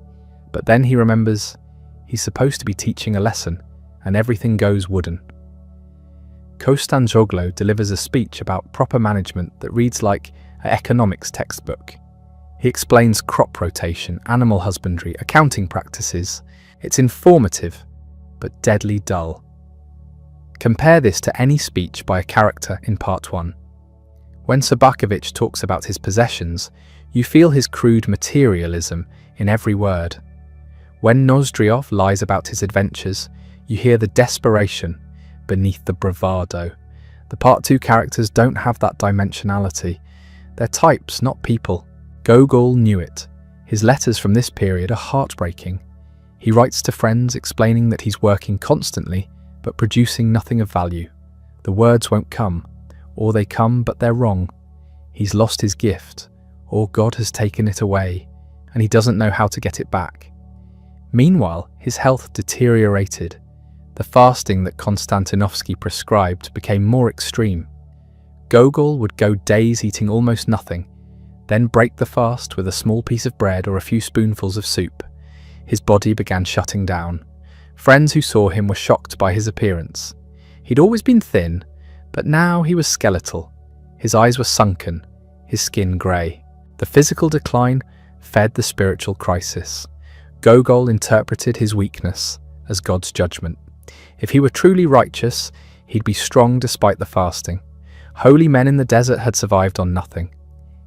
But then he remembers he's supposed to be teaching a lesson, and everything goes wooden. Constantinopoulos delivers a speech about proper management that reads like an economics textbook. He explains crop rotation, animal husbandry, accounting practices. It's informative, but deadly dull. Compare this to any speech by a character in Part 1. When Sobakovich talks about his possessions, you feel his crude materialism in every word. When Nozdryov lies about his adventures, you hear the desperation beneath the bravado. The Part 2 characters don't have that dimensionality. They're types, not people. Gogol knew it. His letters from this period are heartbreaking. He writes to friends explaining that he's working constantly, but producing nothing of value. The words won't come, or they come but they're wrong. He's lost his gift, or God has taken it away, and he doesn't know how to get it back. Meanwhile, his health deteriorated. The fasting that Konstantinovsky prescribed became more extreme. Gogol would go days eating almost nothing, then break the fast with a small piece of bread or a few spoonfuls of soup. His body began shutting down. Friends who saw him were shocked by his appearance. He'd always been thin, but now he was skeletal. His eyes were sunken, his skin grey. The physical decline fed the spiritual crisis. Gogol interpreted his weakness as God's judgment. If he were truly righteous, he'd be strong despite the fasting. Holy men in the desert had survived on nothing.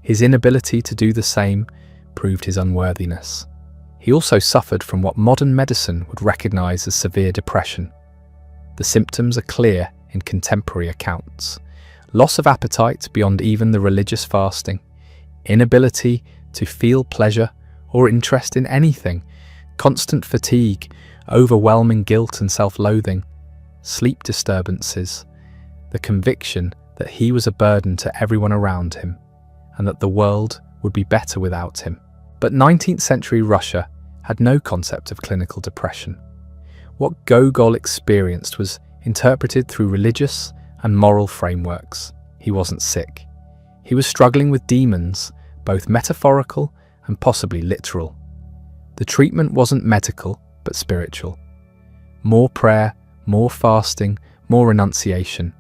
His inability to do the same proved his unworthiness. He also suffered from what modern medicine would recognize as severe depression. The symptoms are clear in contemporary accounts. Loss of appetite beyond even the religious fasting, inability to feel pleasure or interest in anything, constant fatigue, overwhelming guilt and self-loathing, sleep disturbances, the conviction that he was a burden to everyone around him and that the world would be better without him. But 19th century Russia had no concept of clinical depression. What Gogol experienced was interpreted through religious and moral frameworks. He wasn't sick. He was struggling with demons, both metaphorical and possibly literal. The treatment wasn't medical, but spiritual. More prayer, more fasting, more renunciation.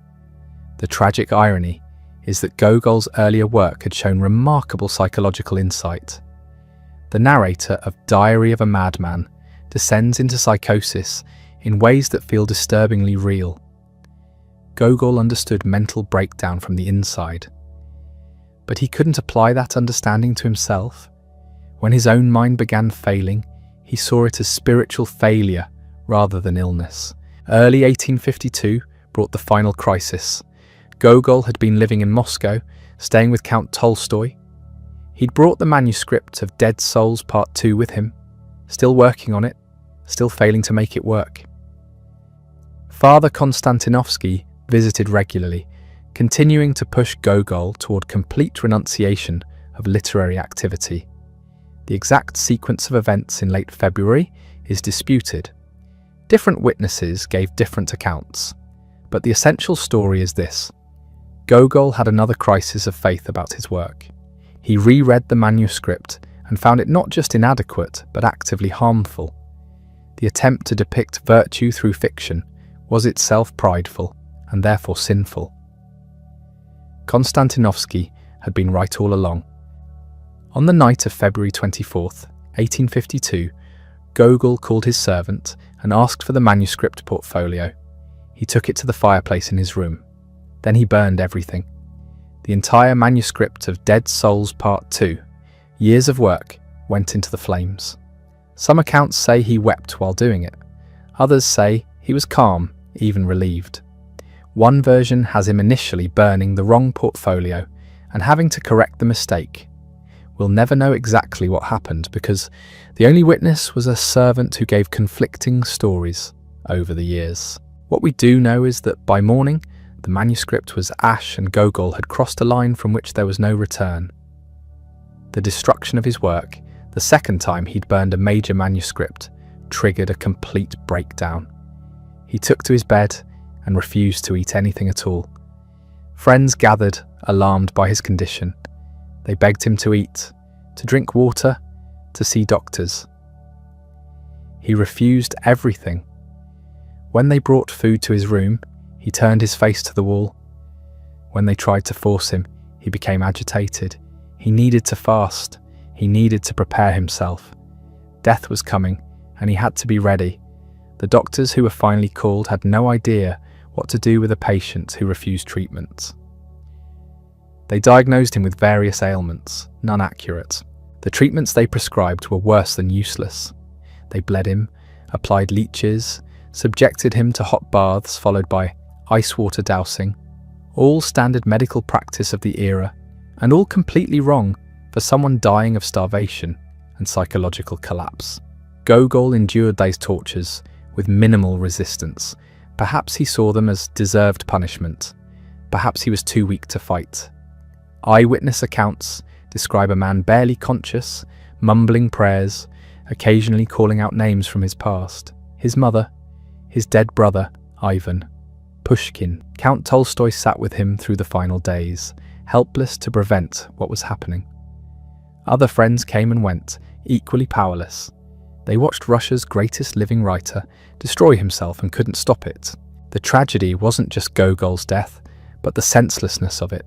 The tragic irony is that Gogol's earlier work had shown remarkable psychological insight. The narrator of Diary of a Madman descends into psychosis in ways that feel disturbingly real. Gogol understood mental breakdown from the inside. But he couldn't apply that understanding to himself. When his own mind began failing, he saw it as spiritual failure rather than illness. Early 1852 brought the final crisis. Gogol had been living in Moscow, staying with Count Tolstoy. He'd brought the manuscript of Dead Souls Part 2 with him, still working on it, still failing to make it work. Father Konstantinovsky visited regularly, continuing to push Gogol toward complete renunciation of literary activity. The exact sequence of events in late February is disputed. Different witnesses gave different accounts, but the essential story is this. Gogol had another crisis of faith about his work. He reread the manuscript and found it not just inadequate, but actively harmful. The attempt to depict virtue through fiction was itself prideful and therefore sinful. Konstantinovsky had been right all along. On the night of February 24th, 1852, Gogol called his servant and asked for the manuscript portfolio. He took it to the fireplace in his room. Then he burned everything. The entire manuscript of Dead Souls Part 2, years of work, went into the flames. Some accounts say he wept while doing it. Others say he was calm, even relieved. One version has him initially burning the wrong portfolio and having to correct the mistake. We'll never know exactly what happened because the only witness was a servant who gave conflicting stories over the years. What we do know is that by morning, the manuscript was ash and Gogol had crossed a line from which there was no return. The destruction of his work, the second time he'd burned a major manuscript, triggered a complete breakdown. He took to his bed and refused to eat anything at all. Friends gathered, alarmed by his condition. They begged him to eat, to drink water, to see doctors. He refused everything. When they brought food to his room, he turned his face to the wall. When they tried to force him, he became agitated. He needed to fast. He needed to prepare himself. Death was coming, and he had to be ready. The doctors who were finally called had no idea what to do with a patient who refused treatment. They diagnosed him with various ailments, none accurate. The treatments they prescribed were worse than useless. They bled him, applied leeches, subjected him to hot baths followed by ice water dousing, all standard medical practice of the era, and all completely wrong for someone dying of starvation and psychological collapse. Gogol endured these tortures with minimal resistance. Perhaps he saw them as deserved punishment. Perhaps he was too weak to fight. Eyewitness accounts describe a man barely conscious, mumbling prayers, occasionally calling out names from his past. His mother, his dead brother, Ivan, Pushkin. Count Tolstoy sat with him through the final days, helpless to prevent what was happening. Other friends came and went, equally powerless. They watched Russia's greatest living writer destroy himself and couldn't stop it. The tragedy wasn't just Gogol's death, but the senselessness of it.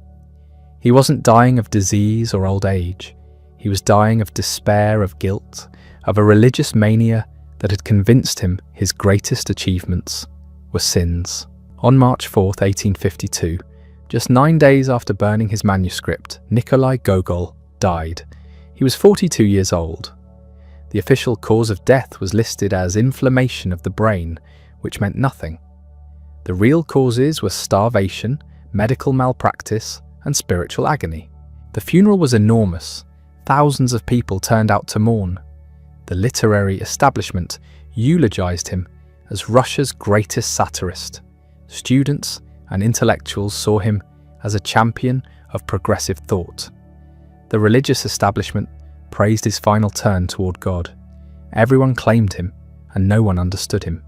He wasn't dying of disease or old age. He was dying of despair, of guilt, of a religious mania that had convinced him his greatest achievements were sins. On March 4th, 1852, just 9 days after burning his manuscript, Nikolai Gogol died. He was 42 years old. The official cause of death was listed as inflammation of the brain, which meant nothing. The real causes were starvation, medical malpractice, and spiritual agony. The funeral was enormous. Thousands of people turned out to mourn. The literary establishment eulogized him as Russia's greatest satirist. Students and intellectuals saw him as a champion of progressive thought. The religious establishment praised his final turn toward God. Everyone claimed him, and no one understood him.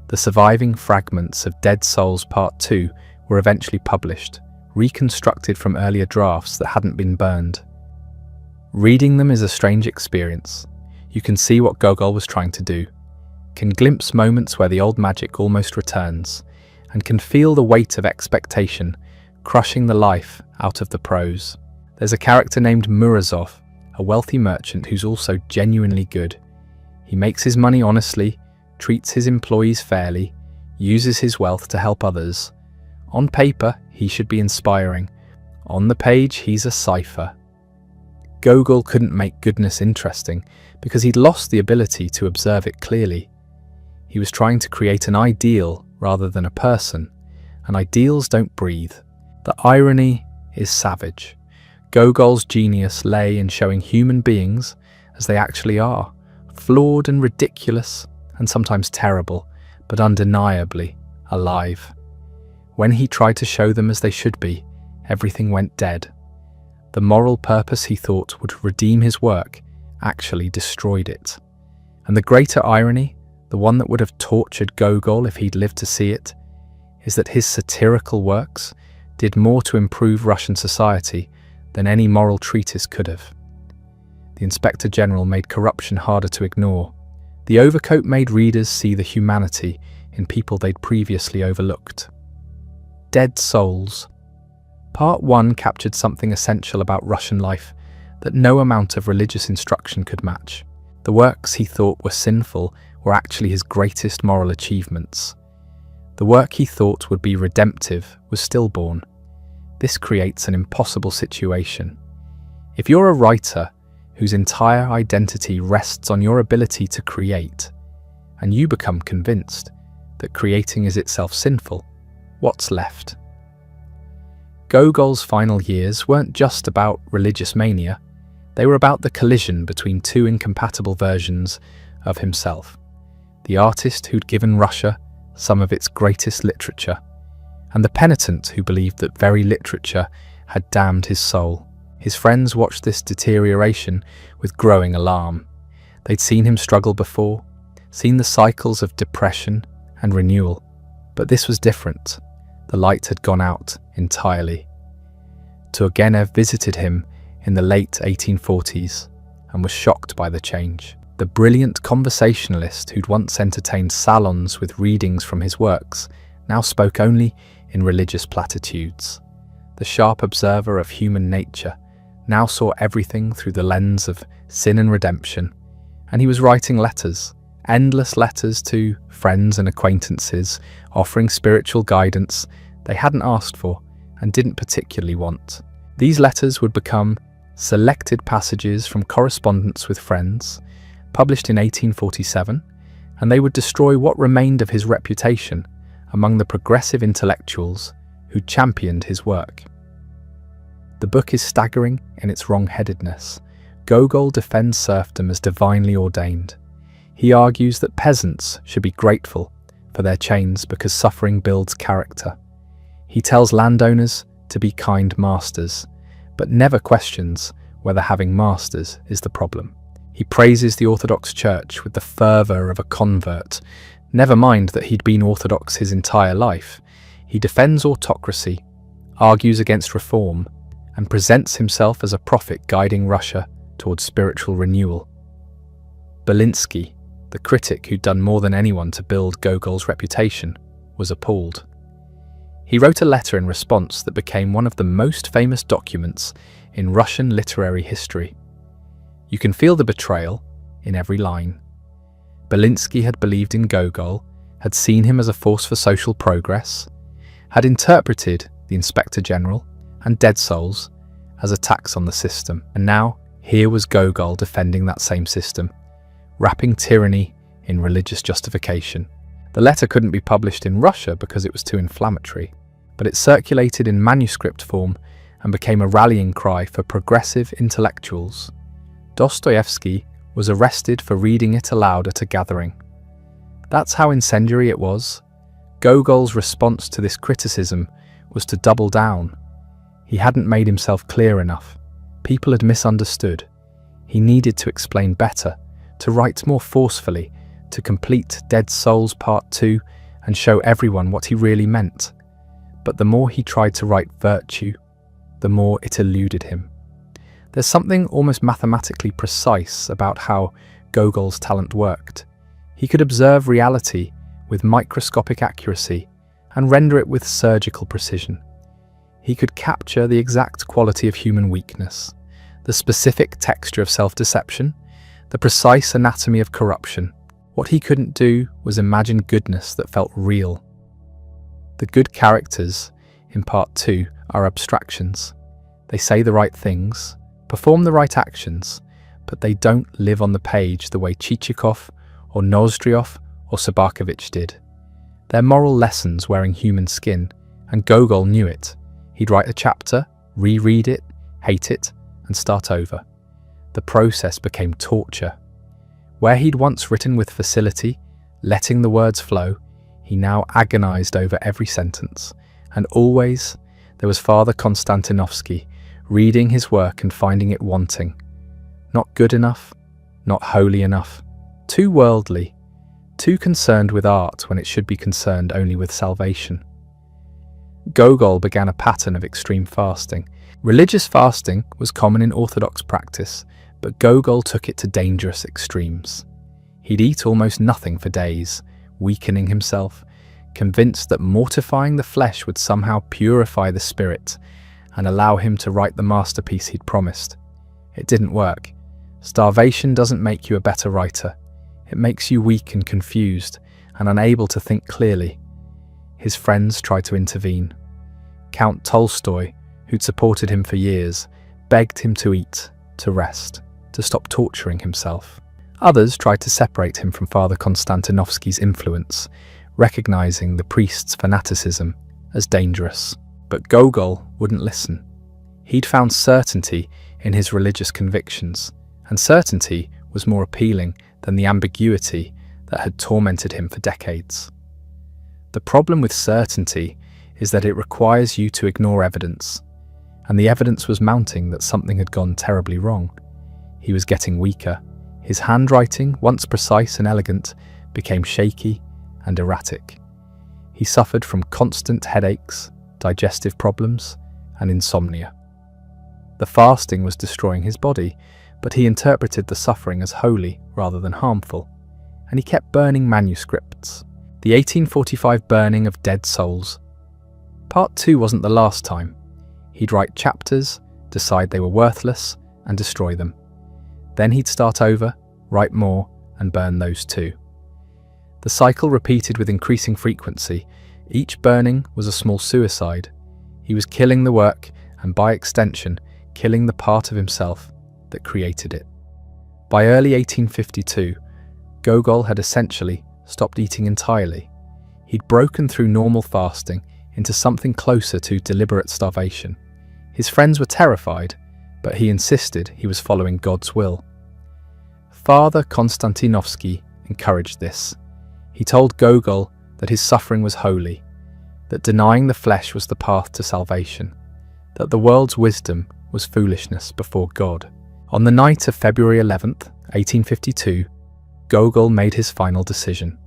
The surviving fragments of Dead Souls Part 2 were eventually published, reconstructed from earlier drafts that hadn't been burned. Reading them is a strange experience. You can see what Gogol was trying to do, can glimpse moments where the old magic almost returns, and can feel the weight of expectation crushing the life out of the prose. There's a character named Murazov, a wealthy merchant who's also genuinely good. He makes his money honestly, treats his employees fairly, uses his wealth to help others. On paper, he should be inspiring. On the page, he's a cipher. Gogol couldn't make goodness interesting because he'd lost the ability to observe it clearly. He was trying to create an ideal rather than a person, and ideals don't breathe. The irony is savage. Gogol's genius lay in showing human beings as they actually are, flawed and ridiculous, and sometimes terrible, but undeniably alive. When he tried to show them as they should be, everything went dead. The moral purpose he thought would redeem his work actually destroyed it. And the greater irony, the one that would have tortured Gogol if he'd lived to see it, is that his satirical works did more to improve Russian society than any moral treatise could have. The Inspector General made corruption harder to ignore. The overcoat made readers see the humanity in people they'd previously overlooked. Dead Souls. Part 1 captured something essential about Russian life that no amount of religious instruction could match. The works he thought were sinful were actually his greatest moral achievements. The work he thought would be redemptive was stillborn. This creates an impossible situation. If you're a writer whose entire identity rests on your ability to create, and you become convinced that creating is itself sinful, what's left? Gogol's final years weren't just about religious mania. They were about the collision between two incompatible versions of himself. The artist who'd given Russia some of its greatest literature, and the penitent who believed that very literature had damned his soul. His friends watched this deterioration with growing alarm. They'd seen him struggle before, seen the cycles of depression and renewal. But this was different. The light had gone out entirely. Turgenev visited him in the late 1840s and was shocked by the change. The brilliant conversationalist who'd once entertained salons with readings from his works now spoke only in religious platitudes. The sharp observer of human nature now saw everything through the lens of sin and redemption, and he was writing letters, endless letters to friends and acquaintances, offering spiritual guidance they hadn't asked for and didn't particularly want. These letters would become selected passages from correspondence with friends, published in 1847, and they would destroy what remained of his reputation among the progressive intellectuals who championed his work. The book is staggering in its wrong-headedness. Gogol defends serfdom as divinely ordained. He argues that peasants should be grateful for their chains because suffering builds character. He tells landowners to be kind masters, but never questions whether having masters is the problem. He praises the Orthodox Church with the fervour of a convert. Never mind that he'd been Orthodox his entire life. He defends autocracy, argues against reform, and presents himself as a prophet guiding Russia towards spiritual renewal. Belinsky, the critic who'd done more than anyone to build Gogol's reputation, was appalled. He wrote a letter in response that became one of the most famous documents in Russian literary history. You can feel the betrayal in every line. Belinsky had believed in Gogol, had seen him as a force for social progress, had interpreted the Inspector General and Dead Souls as attacks on the system, and now here was Gogol defending that same system, wrapping tyranny in religious justification. The letter couldn't be published in Russia because it was too inflammatory, but it circulated in manuscript form and became a rallying cry for progressive intellectuals. Dostoevsky was arrested for reading it aloud at a gathering. That's how incendiary it was. Gogol's response to this criticism was to double down. He hadn't made himself clear enough. People had misunderstood. He needed to explain better, to write more forcefully, to complete Dead Souls Part 2 and show everyone what he really meant. But the more he tried to write virtue, the more it eluded him. There's something almost mathematically precise about how Gogol's talent worked. He could observe reality with microscopic accuracy and render it with surgical precision. He could capture the exact quality of human weakness, the specific texture of self-deception, the precise anatomy of corruption. What he couldn't do was imagine goodness that felt real. The good characters in Part 2 are abstractions. They say the right things, perform the right actions, but they don't live on the page the way Chichikov or Nozdryov or Sobakovich did. They're moral lessons wearing human skin, and Gogol knew it. He'd write a chapter, reread it, hate it, and start over. The process became torture. Where he'd once written with facility, letting the words flow, he now agonized over every sentence, and always there was Father Konstantinovsky reading his work and finding it wanting. Not good enough, not holy enough, too worldly, too concerned with art when it should be concerned only with salvation. Gogol began a pattern of extreme fasting. Religious fasting was common in Orthodox practice, but Gogol took it to dangerous extremes. He'd eat almost nothing for days, weakening himself, convinced that mortifying the flesh would somehow purify the spirit and allow him to write the masterpiece he'd promised. It didn't work. Starvation doesn't make you a better writer. It makes you weak and confused and unable to think clearly. His friends tried to intervene. Count Tolstoy, who'd supported him for years, begged him to eat, to rest, to stop torturing himself. Others tried to separate him from Father Konstantinovsky's influence, recognizing the priest's fanaticism as dangerous. But Gogol wouldn't listen. He'd found certainty in his religious convictions, and certainty was more appealing than the ambiguity that had tormented him for decades. The problem with certainty is that it requires you to ignore evidence, and the evidence was mounting that something had gone terribly wrong. He was getting weaker. His handwriting, once precise and elegant, became shaky and erratic. He suffered from constant headaches, digestive problems, and insomnia. The fasting was destroying his body, but he interpreted the suffering as holy rather than harmful, and he kept burning manuscripts. The 1845 burning of Dead Souls. Part 2 wasn't the last time. He'd write chapters, decide they were worthless, and destroy them. Then he'd start over, write more, and burn those too. The cycle repeated with increasing frequency. Each burning was a small suicide. He was killing the work, and by extension, killing the part of himself that created it. By early 1852, Gogol had essentially stopped eating entirely. He'd broken through normal fasting into something closer to deliberate starvation. His friends were terrified, but he insisted he was following God's will. Father Konstantinovsky encouraged this. He told Gogol that his suffering was holy, that denying the flesh was the path to salvation, that the world's wisdom was foolishness before God. On the night of February 11th, 1852, Gogol made his final decision.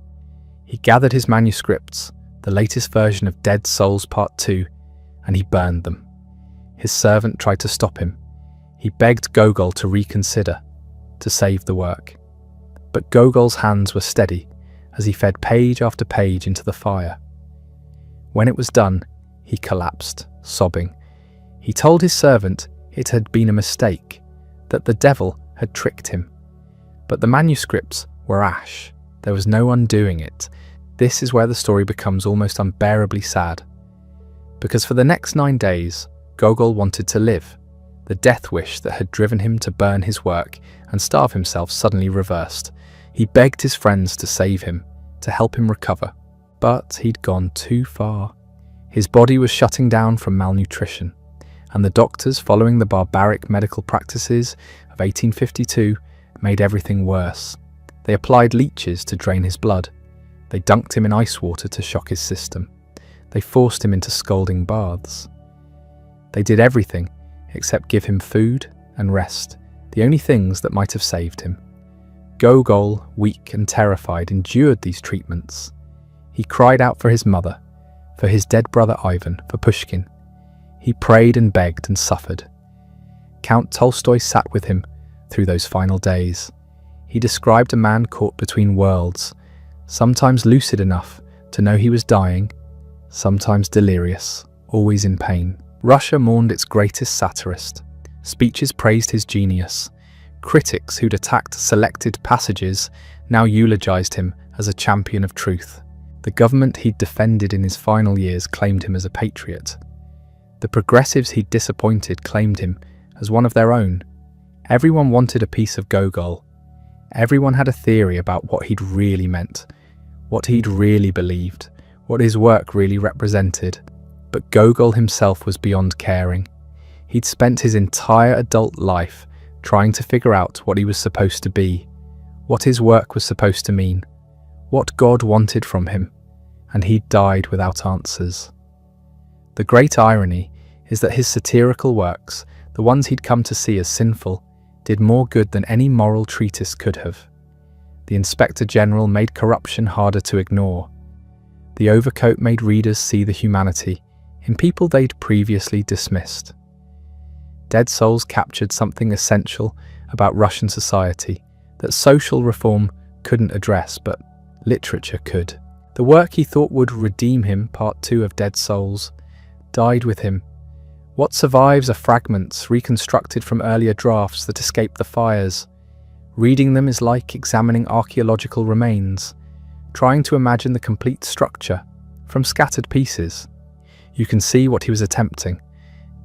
He gathered his manuscripts, the latest version of Dead Souls Part 2, and he burned them. His servant tried to stop him. He begged Gogol to reconsider, to save the work. But Gogol's hands were steady as he fed page after page into the fire. When it was done, he collapsed, sobbing. He told his servant it had been a mistake, that the devil had tricked him. But the manuscripts were ash. There was no undoing it. This is where the story becomes almost unbearably sad. Because for the next 9 days, Gogol wanted to live. The death wish that had driven him to burn his work and starve himself suddenly reversed. He begged his friends to save him, to help him recover. But he'd gone too far. His body was shutting down from malnutrition, and the doctors, following the barbaric medical practices of 1852, made everything worse. They applied leeches to drain his blood. They dunked him in ice water to shock his system. They forced him into scalding baths. They did everything except give him food and rest, the only things that might have saved him. Gogol, weak and terrified, endured these treatments. He cried out for his mother, for his dead brother Ivan, for Pushkin. He prayed and begged and suffered. Count Tolstoy sat with him through those final days. He described a man caught between worlds, sometimes lucid enough to know he was dying, sometimes delirious, always in pain. Russia mourned its greatest satirist. Speeches praised his genius. Critics who'd attacked selected passages now eulogized him as a champion of truth. The government he'd defended in his final years claimed him as a patriot. The progressives he'd disappointed claimed him as one of their own. Everyone wanted a piece of Gogol. Everyone had a theory about what he'd really meant, what he'd really believed, what his work really represented. But Gogol himself was beyond caring. He'd spent his entire adult life trying to figure out what he was supposed to be, what his work was supposed to mean, what God wanted from him, and he'd died without answers. The great irony is that his satirical works, the ones he'd come to see as sinful, did more good than any moral treatise could have. The Inspector General made corruption harder to ignore. The Overcoat made readers see the humanity in people they'd previously dismissed. Dead Souls captured something essential about Russian society that social reform couldn't address, but literature could. The work he thought would redeem him, Part 2 of Dead Souls, died with him. What survives are fragments reconstructed from earlier drafts that escaped the fires. Reading them is like examining archaeological remains, trying to imagine the complete structure from scattered pieces. You can see what he was attempting.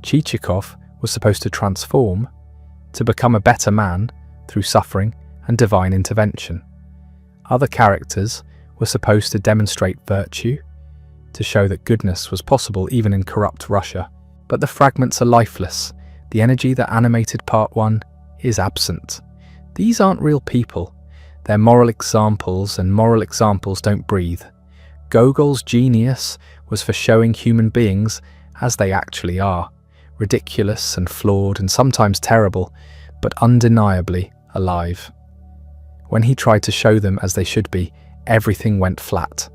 Chichikov was supposed to transform, to become a better man through suffering and divine intervention. Other characters were supposed to demonstrate virtue, to show that goodness was possible even in corrupt Russia. But the fragments are lifeless. The energy that animated Part 1 is absent. These aren't real people. They're moral examples, and moral examples don't breathe. Gogol's genius was for showing human beings as they actually are, ridiculous and flawed and sometimes terrible, but undeniably alive. When he tried to show them as they should be, everything went flat.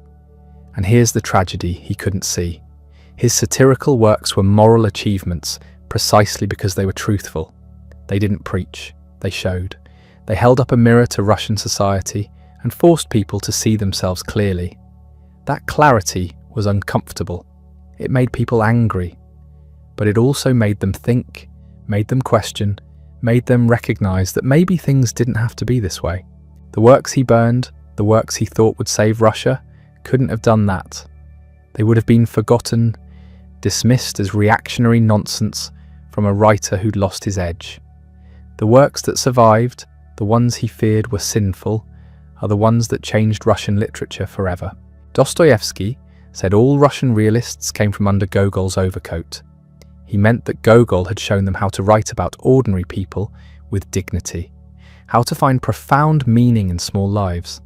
And here's the tragedy he couldn't see. His satirical works were moral achievements precisely because they were truthful. They didn't preach, they showed. They held up a mirror to Russian society and forced people to see themselves clearly. That clarity was uncomfortable. It made people angry. But it also made them think, made them question, made them recognize that maybe things didn't have to be this way. The works he burned, the works he thought would save Russia, couldn't have done that. They would have been forgotten, dismissed as reactionary nonsense from a writer who'd lost his edge. The works that survived, the ones he feared were sinful, are the ones that changed Russian literature forever. Dostoevsky said all Russian realists came from under Gogol's overcoat. He meant that Gogol had shown them how to write about ordinary people with dignity, how to find profound meaning in small lives,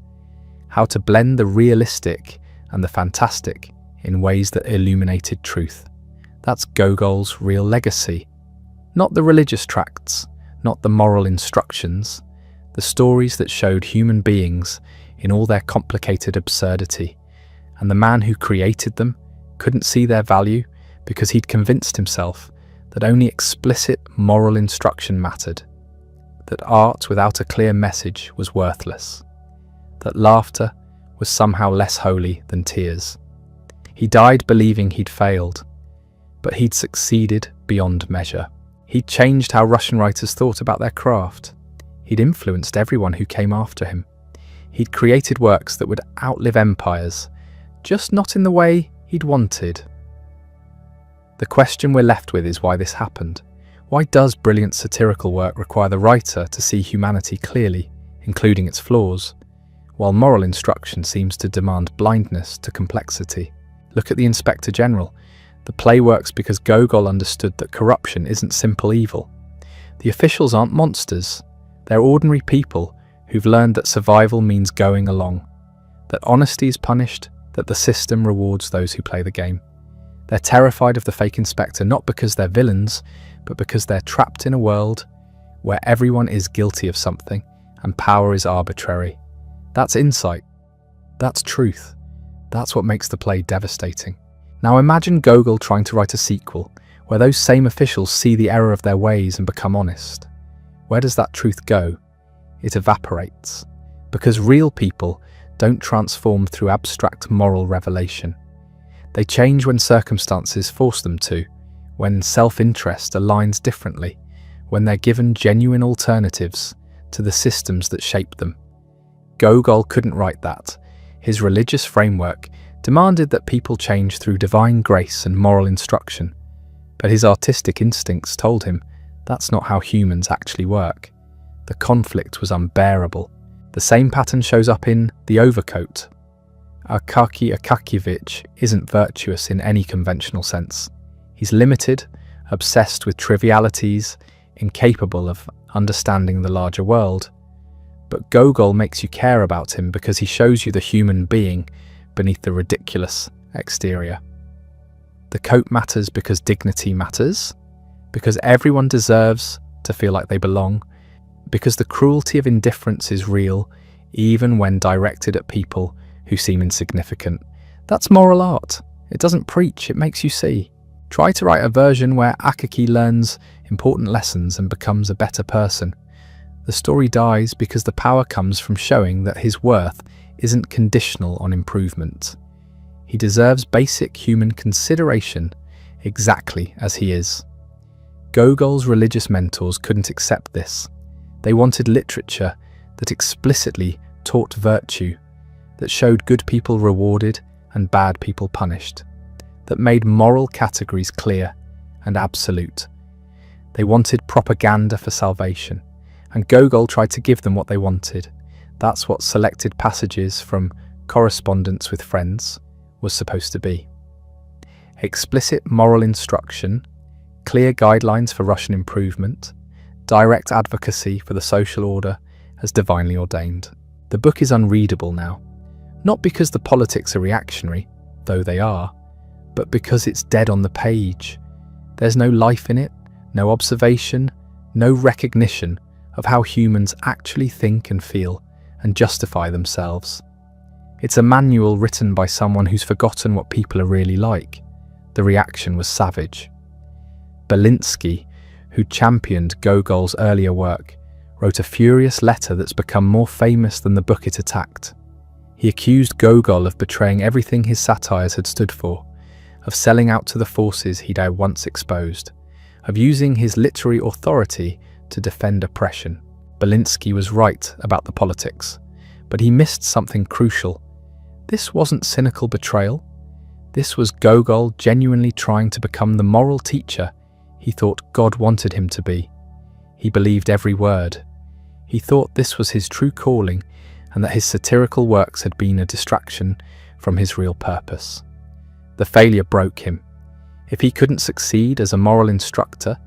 how to blend the realistic and the fantastic in ways that illuminated truth. That's Gogol's real legacy. Not the religious tracts, not the moral instructions, the stories that showed human beings in all their complicated absurdity. And the man who created them couldn't see their value because he'd convinced himself that only explicit moral instruction mattered, that art without a clear message was worthless, that laughter was somehow less holy than tears. He died believing he'd failed, but he'd succeeded beyond measure. He'd changed how Russian writers thought about their craft. He'd influenced everyone who came after him. He'd created works that would outlive empires, just not in the way he'd wanted. The question we're left with is why this happened. Why does brilliant satirical work require the writer to see humanity clearly, including its flaws, while moral instruction seems to demand blindness to complexity? Look at the Inspector General. The play works because Gogol understood that corruption isn't simple evil. The officials aren't monsters. They're ordinary people who've learned that survival means going along, that honesty is punished, that the system rewards those who play the game. They're terrified of the fake inspector not because they're villains, but because they're trapped in a world where everyone is guilty of something and power is arbitrary. That's insight. That's truth. That's what makes the play devastating. Now imagine Gogol trying to write a sequel where those same officials see the error of their ways and become honest. Where does that truth go? It evaporates. Because real people don't transform through abstract moral revelation. They change when circumstances force them to, when self-interest aligns differently, when they're given genuine alternatives to the systems that shape them. Gogol couldn't write that. His religious framework demanded that people change through divine grace and moral instruction, but his artistic instincts told him that's not how humans actually work. The conflict was unbearable. The same pattern shows up in The Overcoat. Arkady Akakievich isn't virtuous in any conventional sense. He's limited, obsessed with trivialities, incapable of understanding the larger world. But Gogol makes you care about him because he shows you the human being beneath the ridiculous exterior. The coat matters because dignity matters, because everyone deserves to feel like they belong, because the cruelty of indifference is real, even when directed at people who seem insignificant. That's moral art. It doesn't preach, it makes you see. Try to write a version where Akaki learns important lessons and becomes a better person. The story dies because the power comes from showing that his worth isn't conditional on improvement. He deserves basic human consideration exactly as he is. Gogol's religious mentors couldn't accept this. They wanted literature that explicitly taught virtue, that showed good people rewarded and bad people punished, that made moral categories clear and absolute. They wanted propaganda for salvation, and Gogol tried to give them what they wanted. That's what selected passages from Correspondence with Friends was supposed to be. Explicit moral instruction, clear guidelines for Russian improvement, direct advocacy for the social order as divinely ordained. The book is unreadable now, not because the politics are reactionary, though they are, but because it's dead on the page. There's no life in it, no observation, no recognition of how humans actually think and feel and justify themselves. It's a manual written by someone who's forgotten what people are really like. The reaction was savage. Belinsky, who championed Gogol's earlier work, wrote a furious letter that's become more famous than the book it attacked. He accused Gogol of betraying everything his satires had stood for, of selling out to the forces he'd once exposed, of using his literary authority to defend oppression. Belinsky was right about the politics, but he missed something crucial. This wasn't cynical betrayal. This was Gogol genuinely trying to become the moral teacher he thought God wanted him to be. He believed every word. He thought this was his true calling and that his satirical works had been a distraction from his real purpose. The failure broke him. If he couldn't succeed as a moral instructor,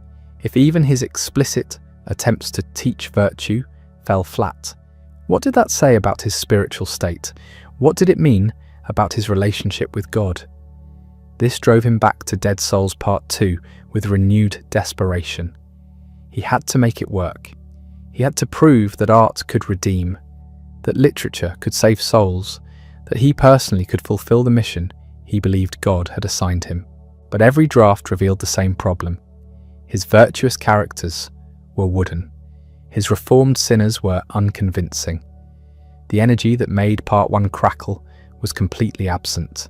if even his explicit attempts to teach virtue fell flat, what did that say about his spiritual state? What did it mean about his relationship with God? This drove him back to Dead Souls Part 2 with renewed desperation. He had to make it work. He had to prove that art could redeem, that literature could save souls, that he personally could fulfill the mission he believed God had assigned him. But every draft revealed the same problem. His virtuous characters were wooden. His reformed sinners were unconvincing. The energy that made Part 1 crackle was completely absent.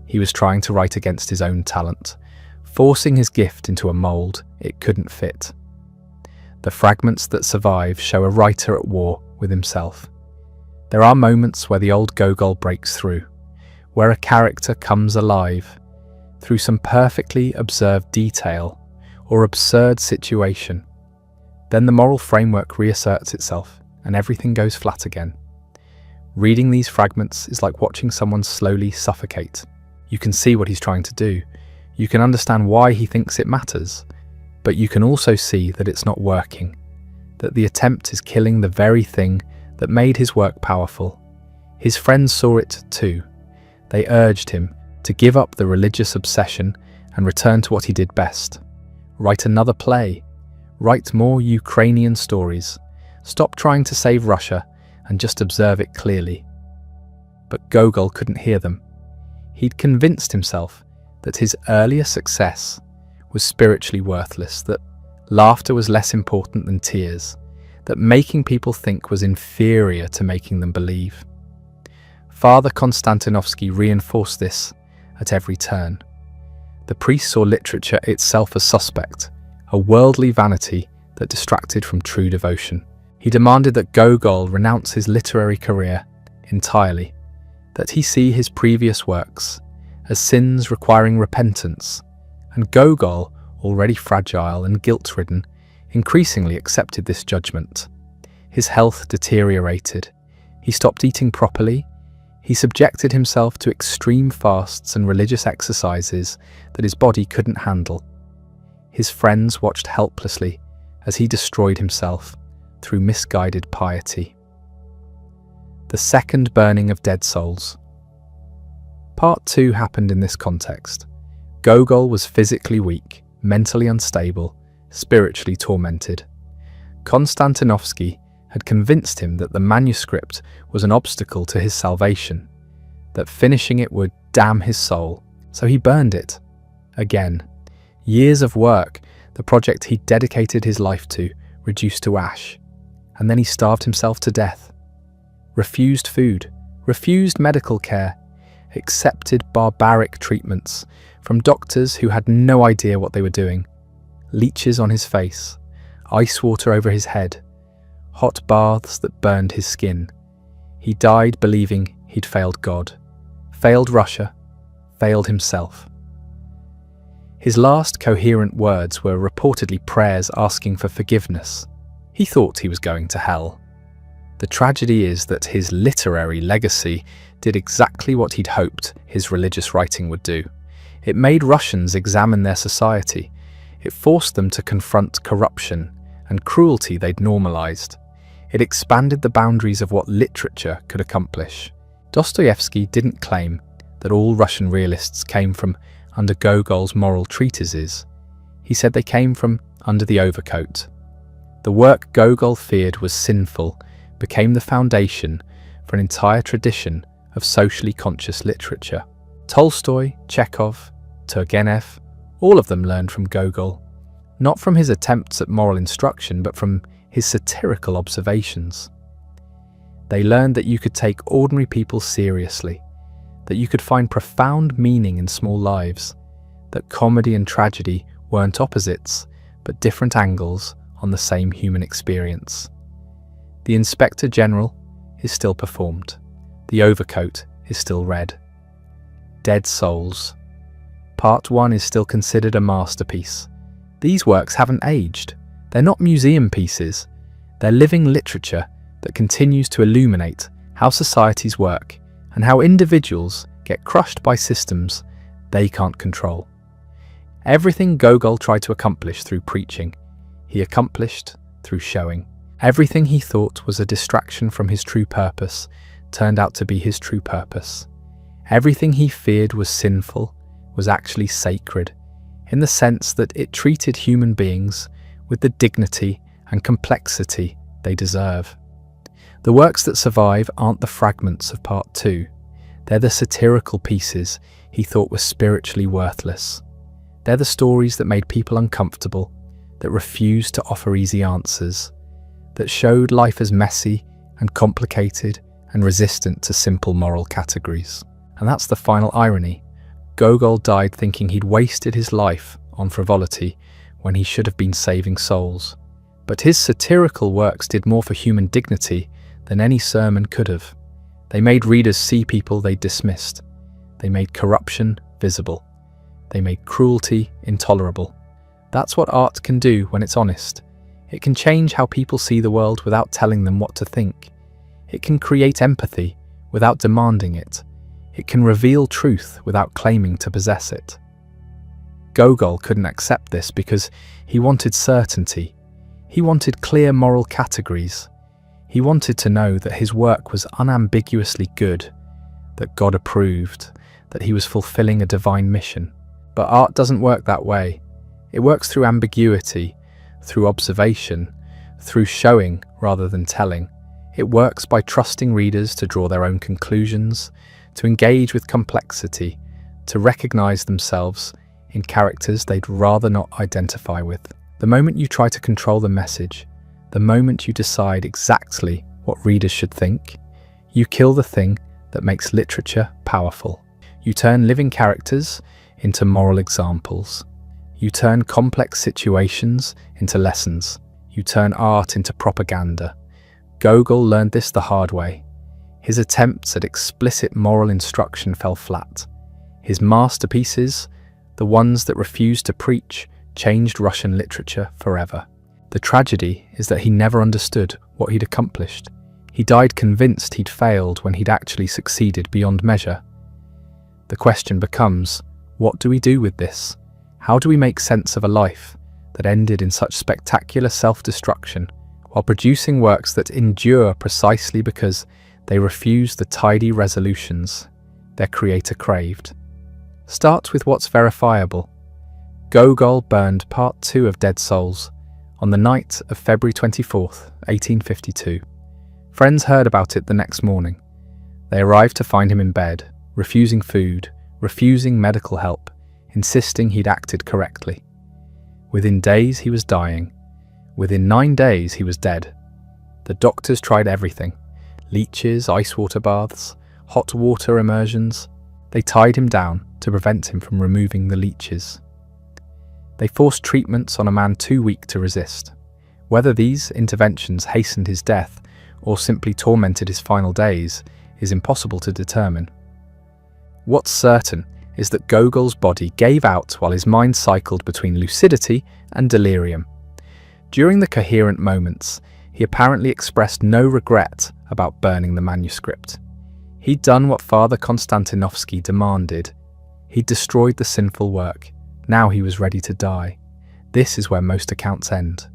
He was trying to write against his own talent, forcing his gift into a mould it couldn't fit. The fragments that survive show a writer at war with himself. There are moments where the old Gogol breaks through, where a character comes alive through some perfectly observed detail or absurd situation. Then the moral framework reasserts itself and everything goes flat again. Reading these fragments is like watching someone slowly suffocate. You can see what he's trying to do. You can understand why he thinks it matters, but you can also see that it's not working, that the attempt is killing the very thing that made his work powerful. His friends saw it too. They urged him to give up the religious obsession and return to what he did best. Write another play. Write more Ukrainian stories. Stop trying to save Russia and just observe it clearly. But Gogol couldn't hear them. He'd convinced himself that his earlier success was spiritually worthless, that laughter was less important than tears, that making people think was inferior to making them believe. Father Konstantinovsky reinforced this at every turn. The priest saw literature itself as suspect, a worldly vanity that distracted from true devotion. He demanded that Gogol renounce his literary career entirely, that he see his previous works as sins requiring repentance, and Gogol, already fragile and guilt-ridden, increasingly accepted this judgment. His health deteriorated. He stopped eating properly. He subjected himself to extreme fasts and religious exercises that his body couldn't handle. His friends watched helplessly as he destroyed himself through misguided piety. The second burning of dead souls. Part 2 happened in this context. Gogol was physically weak, mentally unstable, spiritually tormented. Konstantinovsky had convinced him that the manuscript was an obstacle to his salvation, that finishing it would damn his soul, so he burned it. Again, years of work, the project he dedicated his life to, reduced to ash, and then he starved himself to death. Refused food, refused medical care, accepted barbaric treatments from doctors who had no idea what they were doing, leeches on his face, ice water over his head, hot baths that burned his skin. He died believing he'd failed God, failed Russia, failed himself. His last coherent words were reportedly prayers asking for forgiveness. He thought he was going to hell. The tragedy is that his literary legacy did exactly what he'd hoped his religious writing would do. It made Russians examine their society. It forced them to confront corruption and cruelty they'd normalized. It expanded the boundaries of what literature could accomplish. Dostoevsky didn't claim that all Russian realists came from under Gogol's moral treatises. He said they came from under the overcoat. The work Gogol feared was sinful became the foundation for an entire tradition of socially conscious literature. Tolstoy, Chekhov, Turgenev, all of them learned from Gogol, not from his attempts at moral instruction, but from his satirical observations. They learned that you could take ordinary people seriously, that you could find profound meaning in small lives, that comedy and tragedy weren't opposites, but different angles on the same human experience. The Inspector General is still performed. The Overcoat is still read. Dead Souls. Part 1 is still considered a masterpiece. These works haven't aged. They're not museum pieces. They're living literature that continues to illuminate how societies work and how individuals get crushed by systems they can't control. Everything Gogol tried to accomplish through preaching, he accomplished through showing. Everything he thought was a distraction from his true purpose turned out to be his true purpose. Everything he feared was sinful was actually sacred, in the sense that it treated human beings with the dignity and complexity they deserve. The works that survive aren't the fragments of Part 2. They're the satirical pieces he thought were spiritually worthless. They're the stories that made people uncomfortable, that refused to offer easy answers, that showed life as messy and complicated and resistant to simple moral categories. And that's the final irony. Gogol died thinking he'd wasted his life on frivolity when he should have been saving souls. But his satirical works did more for human dignity than any sermon could have. They made readers see people they dismissed. They made corruption visible. They made cruelty intolerable. That's what art can do when it's honest. It can change how people see the world without telling them what to think. It can create empathy without demanding it. It can reveal truth without claiming to possess it. Gogol couldn't accept this because he wanted certainty. He wanted clear moral categories. He wanted to know that his work was unambiguously good, that God approved, that he was fulfilling a divine mission. But art doesn't work that way. It works through ambiguity, through observation, through showing rather than telling. It works by trusting readers to draw their own conclusions, to engage with complexity, to recognize themselves in characters they'd rather not identify with. The moment you try to control the message, the moment you decide exactly what readers should think, you kill the thing that makes literature powerful. You turn living characters into moral examples. You turn complex situations into lessons. You turn art into propaganda. Gogol learned this the hard way. His attempts at explicit moral instruction fell flat. His masterpieces, the ones that refused to preach, changed Russian literature forever. The tragedy is that he never understood what he'd accomplished. He died convinced he'd failed when he'd actually succeeded beyond measure. The question becomes, what do we do with this? How do we make sense of a life that ended in such spectacular self-destruction while producing works that endure precisely because they refuse the tidy resolutions their creator craved? Start with what's verifiable. Gogol burned Part 2 of Dead Souls on the night of February 24th, 1852. Friends heard about it the next morning. They arrived to find him in bed, refusing food, refusing medical help, insisting he'd acted correctly. Within days he was dying. Within 9 days he was dead. The doctors tried everything: leeches, ice water baths, hot water immersions. They tied him down to prevent him from removing the leeches. They forced treatments on a man too weak to resist. Whether these interventions hastened his death or simply tormented his final days is impossible to determine. What's certain is that Gogol's body gave out while his mind cycled between lucidity and delirium. During the coherent moments, he apparently expressed no regret about burning the manuscript. He'd done what Father Konstantinovsky demanded. He'd destroyed the sinful work. Now he was ready to die. This is where most accounts end.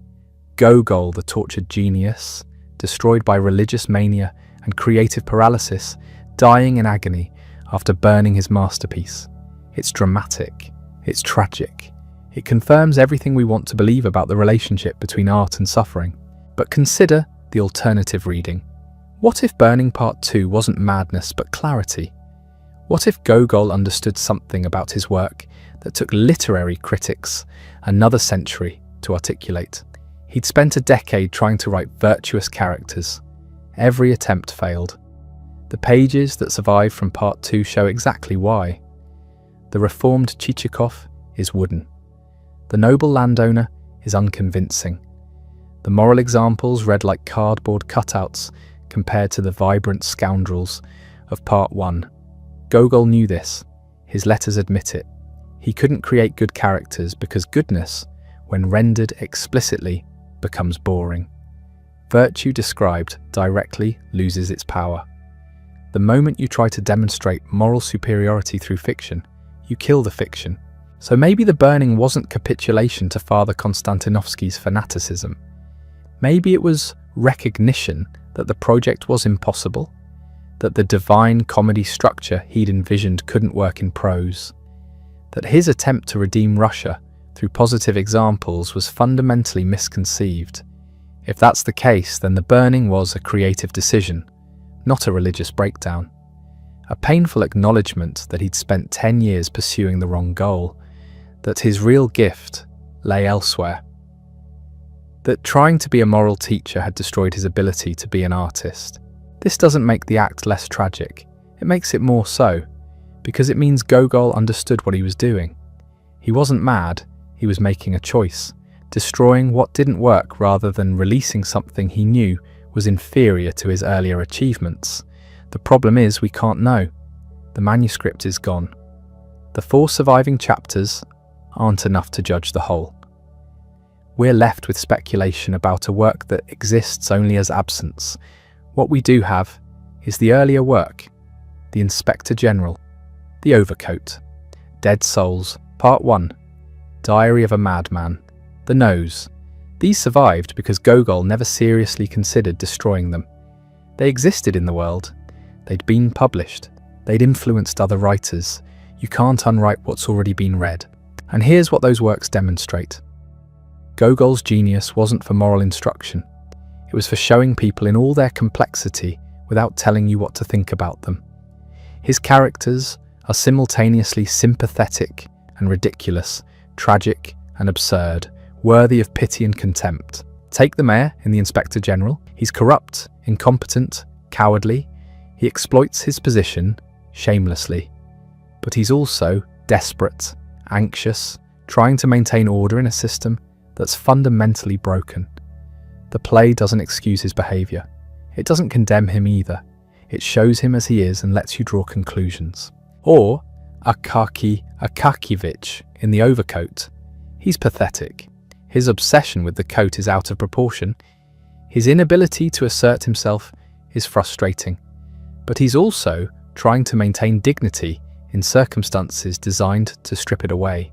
Gogol, the tortured genius, destroyed by religious mania and creative paralysis, dying in agony after burning his masterpiece. It's dramatic. It's tragic. It confirms everything we want to believe about the relationship between art and suffering. But consider the alternative reading. What if burning Part 2 wasn't madness but clarity? What if Gogol understood something about his work that took literary critics another century to articulate? He'd spent a decade trying to write virtuous characters. Every attempt failed. The pages that survive from part 2 show exactly why. The reformed Chichikov is wooden. The noble landowner is unconvincing. The moral examples read like cardboard cutouts compared to the vibrant scoundrels of part 1. Gogol knew this. His letters admit it. He couldn't create good characters because goodness, when rendered explicitly, becomes boring. Virtue described directly loses its power. The moment you try to demonstrate moral superiority through fiction, you kill the fiction. So maybe the burning wasn't capitulation to Father Konstantinovsky's fanaticism. Maybe it was recognition that the project was impossible, that the divine comedy structure he'd envisioned couldn't work in prose, that his attempt to redeem Russia through positive examples was fundamentally misconceived. If that's the case, then the burning was a creative decision, not a religious breakdown. A painful acknowledgement that he'd spent 10 years pursuing the wrong goal, that his real gift lay elsewhere, that trying to be a moral teacher had destroyed his ability to be an artist. This doesn't make the act less tragic, it makes it more so, because it means Gogol understood what he was doing. He wasn't mad, he was making a choice, destroying what didn't work rather than releasing something he knew was inferior to his earlier achievements. The problem is we can't know. The manuscript is gone. The 4 surviving chapters aren't enough to judge the whole. We're left with speculation about a work that exists only as absence. What we do have is the earlier work, the Inspector General, the Overcoat, Dead Souls, Part 1, Diary of a Madman, The Nose. These survived because Gogol never seriously considered destroying them. They existed in the world. They'd been published. They'd influenced other writers. You can't unwrite what's already been read. And here's what those works demonstrate. Gogol's genius wasn't for moral instruction. It was for showing people in all their complexity without telling you what to think about them. His characters are simultaneously sympathetic and ridiculous, tragic and absurd, worthy of pity and contempt. Take the mayor in the Inspector General. He's corrupt, incompetent, cowardly. He exploits his position shamelessly. But he's also desperate, anxious, trying to maintain order in a system that's fundamentally broken. The play doesn't excuse his behaviour. It doesn't condemn him either. It shows him as he is and lets you draw conclusions. Or Akaki Akakievich in The Overcoat. He's pathetic. His obsession with the coat is out of proportion. His inability to assert himself is frustrating. But he's also trying to maintain dignity in circumstances designed to strip it away.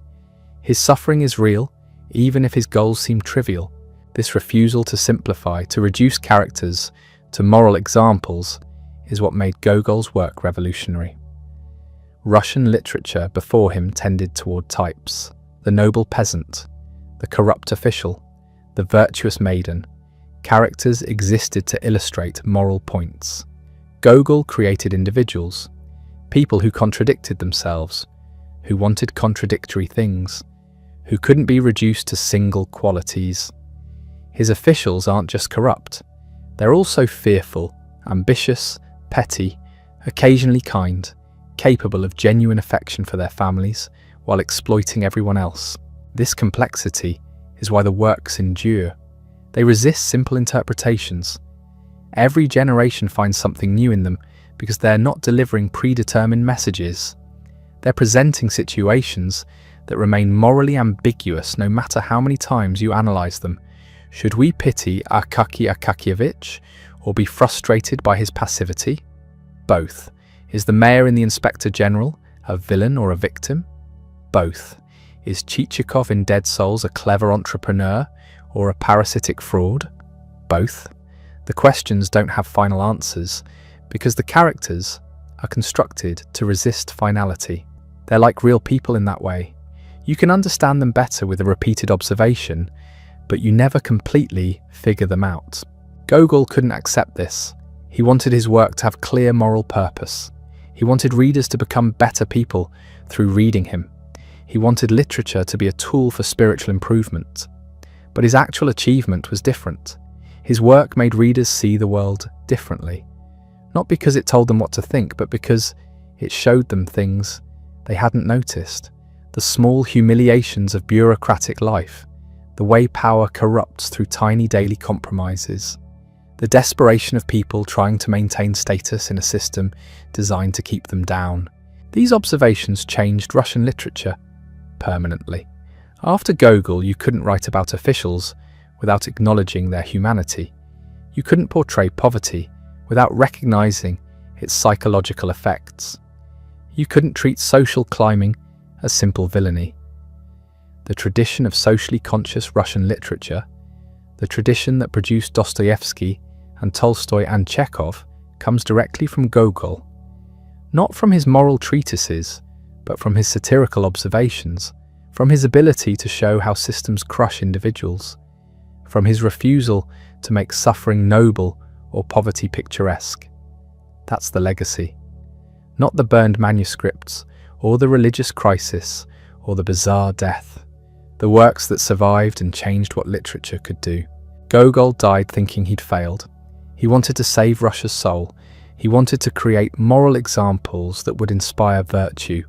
His suffering is real, even if his goals seem trivial. This refusal to simplify, to reduce characters to moral examples, is what made Gogol's work revolutionary. Russian literature before him tended toward types: the noble peasant, the corrupt official, the virtuous maiden. Characters existed to illustrate moral points. Gogol created individuals, people who contradicted themselves, who wanted contradictory things, who couldn't be reduced to single qualities. His officials aren't just corrupt, they're also fearful, ambitious, petty, occasionally kind, capable of genuine affection for their families while exploiting everyone else. This complexity is why the works endure. They resist simple interpretations. Every generation finds something new in them because they're not delivering predetermined messages. They're presenting situations that remain morally ambiguous no matter how many times you analyze them. Should we pity Akaki Akakievich or be frustrated by his passivity? Both. Is the mayor in the Inspector General a villain or a victim? Both. Is Chichikov in Dead Souls a clever entrepreneur or a parasitic fraud? Both. The questions don't have final answers because the characters are constructed to resist finality. They're like real people in that way. You can understand them better with a repeated observation, but you never completely figure them out. Gogol couldn't accept this. He wanted his work to have clear moral purpose. He wanted readers to become better people through reading him. He wanted literature to be a tool for spiritual improvement. But his actual achievement was different. His work made readers see the world differently. Not because it told them what to think, but because it showed them things they hadn't noticed. The small humiliations of bureaucratic life, the way power corrupts through tiny daily compromises, the desperation of people trying to maintain status in a system designed to keep them down. These observations changed Russian literature permanently. After Gogol, you couldn't write about officials without acknowledging their humanity. You couldn't portray poverty without recognizing its psychological effects. You couldn't treat social climbing as simple villainy. The tradition of socially conscious Russian literature, the tradition that produced Dostoevsky and Tolstoy and Chekhov, comes directly from Gogol. Not from his moral treatises, but from his satirical observations, from his ability to show how systems crush individuals, from his refusal to make suffering noble or poverty picturesque. That's the legacy. Not the burned manuscripts, or the religious crisis, or the bizarre death. The works that survived and changed what literature could do. Gogol died thinking he'd failed. He wanted to save Russia's soul. He wanted to create moral examples that would inspire virtue.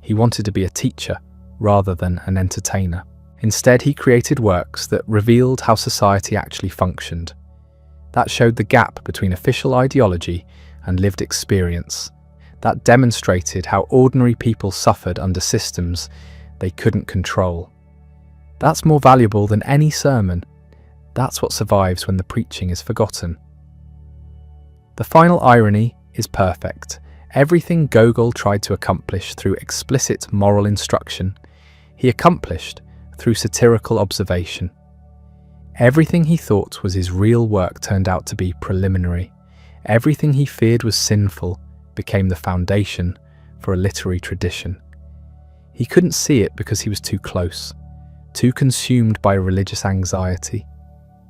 He wanted to be a teacher rather than an entertainer. Instead, he created works that revealed how society actually functioned. That showed the gap between official ideology and lived experience. That demonstrated how ordinary people suffered under systems they couldn't control. That's more valuable than any sermon. That's what survives when the preaching is forgotten. The final irony is perfect. Everything Gogol tried to accomplish through explicit moral instruction, he accomplished through satirical observation. Everything he thought was his real work turned out to be preliminary. Everything he feared was sinful became the foundation for a literary tradition. He couldn't see it because he was too close, too consumed by religious anxiety,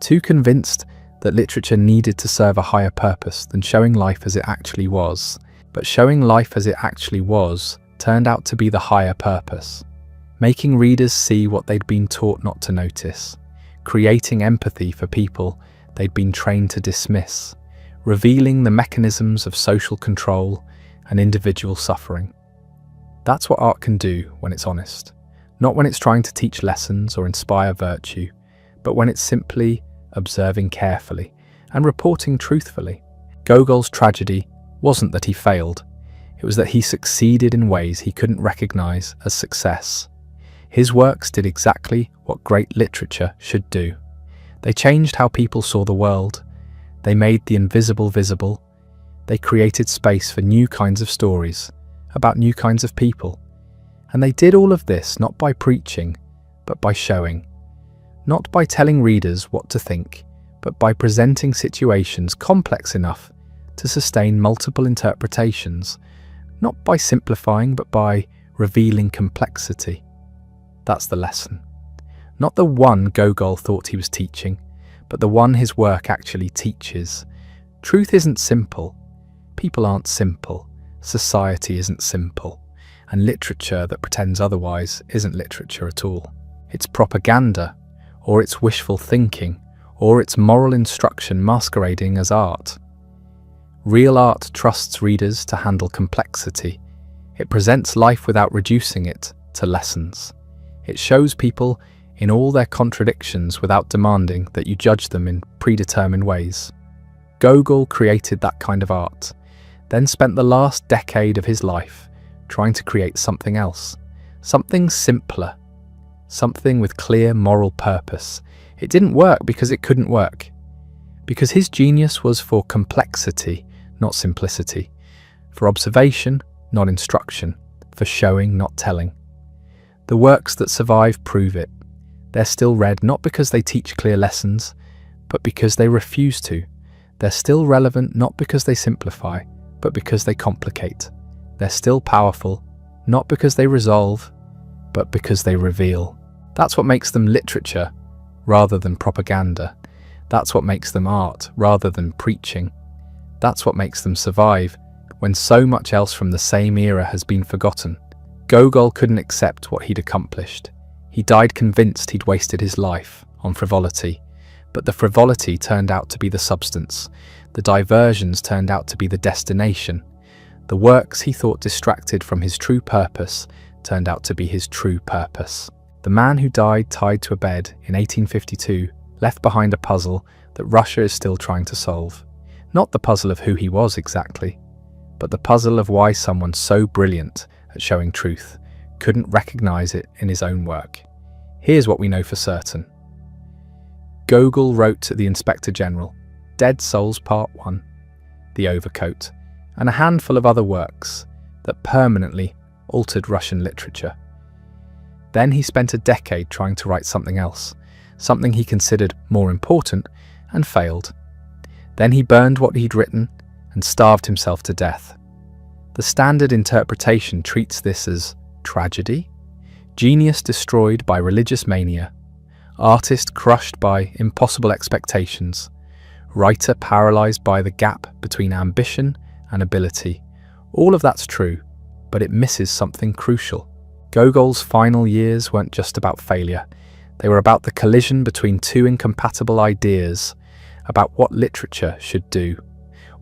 too convinced that literature needed to serve a higher purpose than showing life as it actually was. But showing life as it actually was turned out to be the higher purpose, making readers see what they'd been taught not to notice, creating empathy for people they'd been trained to dismiss, revealing the mechanisms of social control and individual suffering. That's what art can do when it's honest, not when it's trying to teach lessons or inspire virtue, but when it's simply observing carefully and reporting truthfully. Gogol's tragedy wasn't that he failed, it was that he succeeded in ways he couldn't recognize as success. His works did exactly what great literature should do. They changed how people saw the world. They made the invisible visible. They created space for new kinds of stories, about new kinds of people. And they did all of this not by preaching, but by showing. Not by telling readers what to think, but by presenting situations complex enough to sustain multiple interpretations, not by simplifying, but by revealing complexity. That's the lesson. Not the one Gogol thought he was teaching, but the one his work actually teaches. Truth isn't simple. People aren't simple. Society isn't simple. And literature that pretends otherwise isn't literature at all. It's propaganda, or it's wishful thinking, or it's moral instruction masquerading as art. Real art trusts readers to handle complexity. It presents life without reducing it to lessons. It shows people in all their contradictions without demanding that you judge them in predetermined ways. Gogol created that kind of art, then spent the last decade of his life trying to create something else, something simpler, something with clear moral purpose. It didn't work because it couldn't work, because his genius was for complexity, not simplicity, for observation, not instruction, for showing, not telling. The works that survive prove it. They're still read not because they teach clear lessons, but because they refuse to. They're still relevant not because they simplify, but because they complicate. They're still powerful, not because they resolve, but because they reveal. That's what makes them literature rather than propaganda. That's what makes them art rather than preaching. That's what makes them survive when so much else from the same era has been forgotten. Gogol couldn't accept what he'd accomplished. He died convinced he'd wasted his life on frivolity, but the frivolity turned out to be the substance. The diversions turned out to be the destination. The works he thought distracted from his true purpose turned out to be his true purpose. The man who died tied to a bed in 1852 left behind a puzzle that Russia is still trying to solve. Not the puzzle of who he was exactly, but the puzzle of why someone so brilliant at showing truth couldn't recognize it in his own work. Here's what we know for certain. Gogol wrote to the Inspector General, Dead Souls Part 1, The Overcoat, and a handful of other works that permanently altered Russian literature. Then he spent a decade trying to write something else, something he considered more important, and failed. Then he burned what he'd written and starved himself to death. The standard interpretation treats this as tragedy, genius destroyed by religious mania, artist crushed by impossible expectations, writer paralyzed by the gap between ambition and ability. All of that's true, but it misses something crucial. Gogol's final years weren't just about failure. They were about the collision between two incompatible ideas about what literature should do.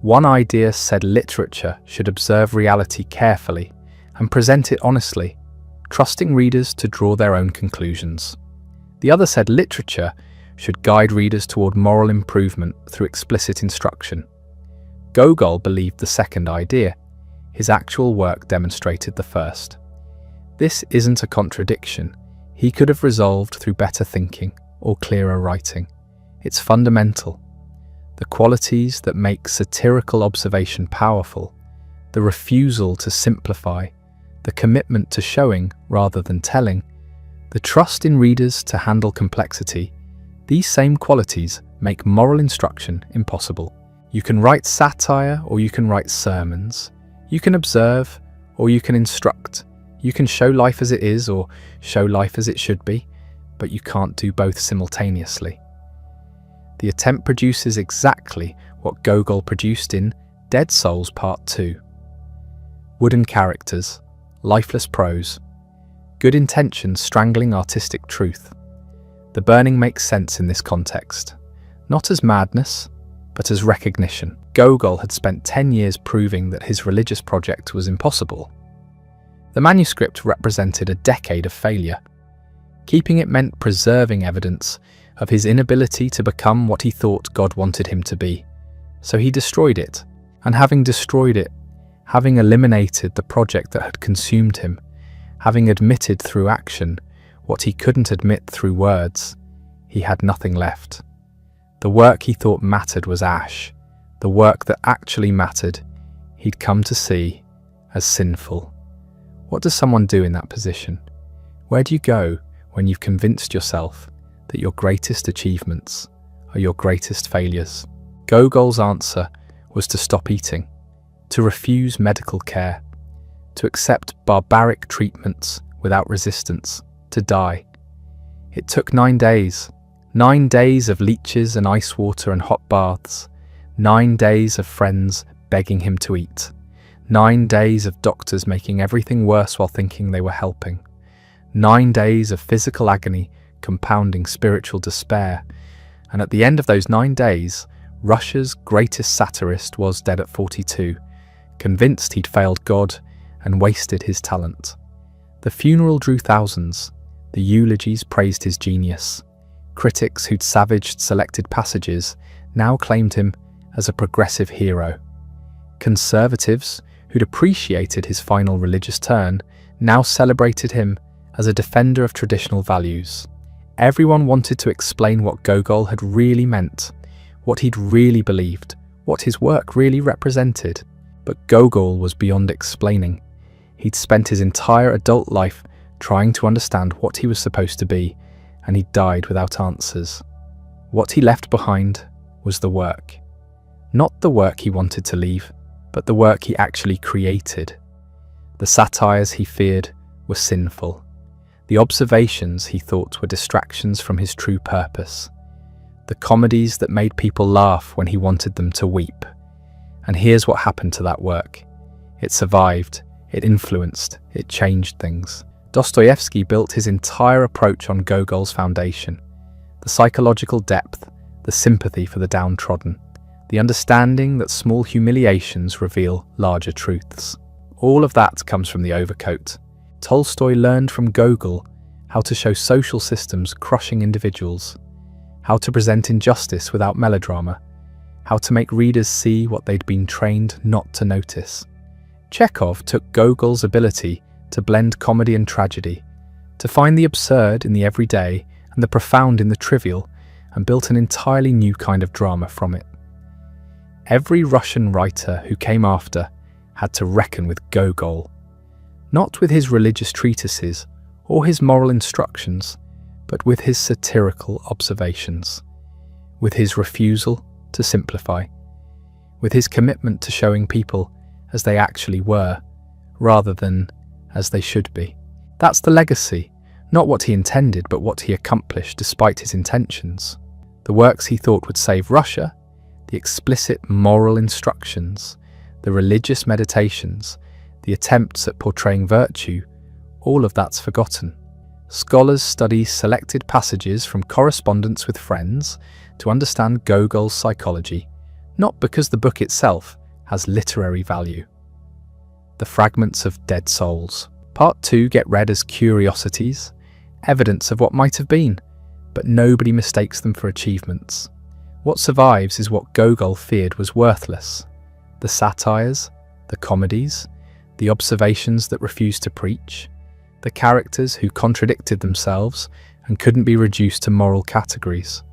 One idea said literature should observe reality carefully and present it honestly, trusting readers to draw their own conclusions. The other said literature should guide readers toward moral improvement through explicit instruction. Gogol believed the second idea. His actual work demonstrated the first. This isn't a contradiction. He could have resolved through better thinking or clearer writing. It's fundamental. The qualities that make satirical observation powerful, the refusal to simplify, the commitment to showing rather than telling, the trust in readers to handle complexity, these same qualities make moral instruction impossible. You can write satire or you can write sermons. You can observe or you can instruct. You can show life as it is or show life as it should be, but you can't do both simultaneously. The attempt produces exactly what Gogol produced in Dead Souls Part 2. Wooden characters, lifeless prose, good intentions strangling artistic truth. The burning makes sense in this context, not as madness, but as recognition. Gogol had spent 10 years proving that his religious project was impossible. The manuscript represented a decade of failure. Keeping it meant preserving evidence of his inability to become what he thought God wanted him to be. So he destroyed it, and having destroyed it, having eliminated the project that had consumed him, having admitted through action what he couldn't admit through words, he had nothing left. The work he thought mattered was ash. The work that actually mattered, he'd come to see as sinful. What does someone do in that position? Where do you go when you've convinced yourself that your greatest achievements are your greatest failures? Gogol's answer was to stop eating, to refuse medical care, to accept barbaric treatments without resistance, to die. It took 9 days. 9 days of leeches and ice water and hot baths. 9 days of friends begging him to eat. 9 days of doctors making everything worse while thinking they were helping. 9 days of physical agony compounding spiritual despair. And at the end of those 9 days, Russia's greatest satirist was dead at 42, convinced he'd failed God and wasted his talent. The funeral drew thousands. The eulogies praised his genius. Critics who'd savaged selected passages now claimed him as a progressive hero. Conservatives who'd appreciated his final religious turn now celebrated him as a defender of traditional values. Everyone wanted to explain what Gogol had really meant, what he'd really believed, what his work really represented. But Gogol was beyond explaining. He'd spent his entire adult life trying to understand what he was supposed to be, and he died without answers. What he left behind was the work. Not the work he wanted to leave, but the work he actually created. The satires he feared were sinful. The observations he thought were distractions from his true purpose. The comedies that made people laugh when he wanted them to weep. And here's what happened to that work. It survived, it influenced, it changed things. Dostoevsky built his entire approach on Gogol's foundation. The psychological depth, the sympathy for the downtrodden, the understanding that small humiliations reveal larger truths. All of that comes from The Overcoat. Tolstoy learned from Gogol how to show social systems crushing individuals, how to present injustice without melodrama, how to make readers see what they'd been trained not to notice. Chekhov took Gogol's ability to blend comedy and tragedy, to find the absurd in the everyday and the profound in the trivial, and built an entirely new kind of drama from it. Every Russian writer who came after had to reckon with Gogol, not with his religious treatises or his moral instructions, but with his satirical observations, with his refusal to simplify, with his commitment to showing people as they actually were, rather than as they should be. That's the legacy, not what he intended, but what he accomplished despite his intentions. The works he thought would save Russia, the explicit moral instructions, the religious meditations, the attempts at portraying virtue, all of that's forgotten. Scholars study selected passages from correspondence with friends to understand Gogol's psychology, not because the book itself has literary value. The Fragments of Dead Souls. Part 2 get read as curiosities, evidence of what might have been, but nobody mistakes them for achievements. What survives is what Gogol feared was worthless: the satires, the comedies, the observations that refused to preach, the characters who contradicted themselves and couldn't be reduced to moral categories,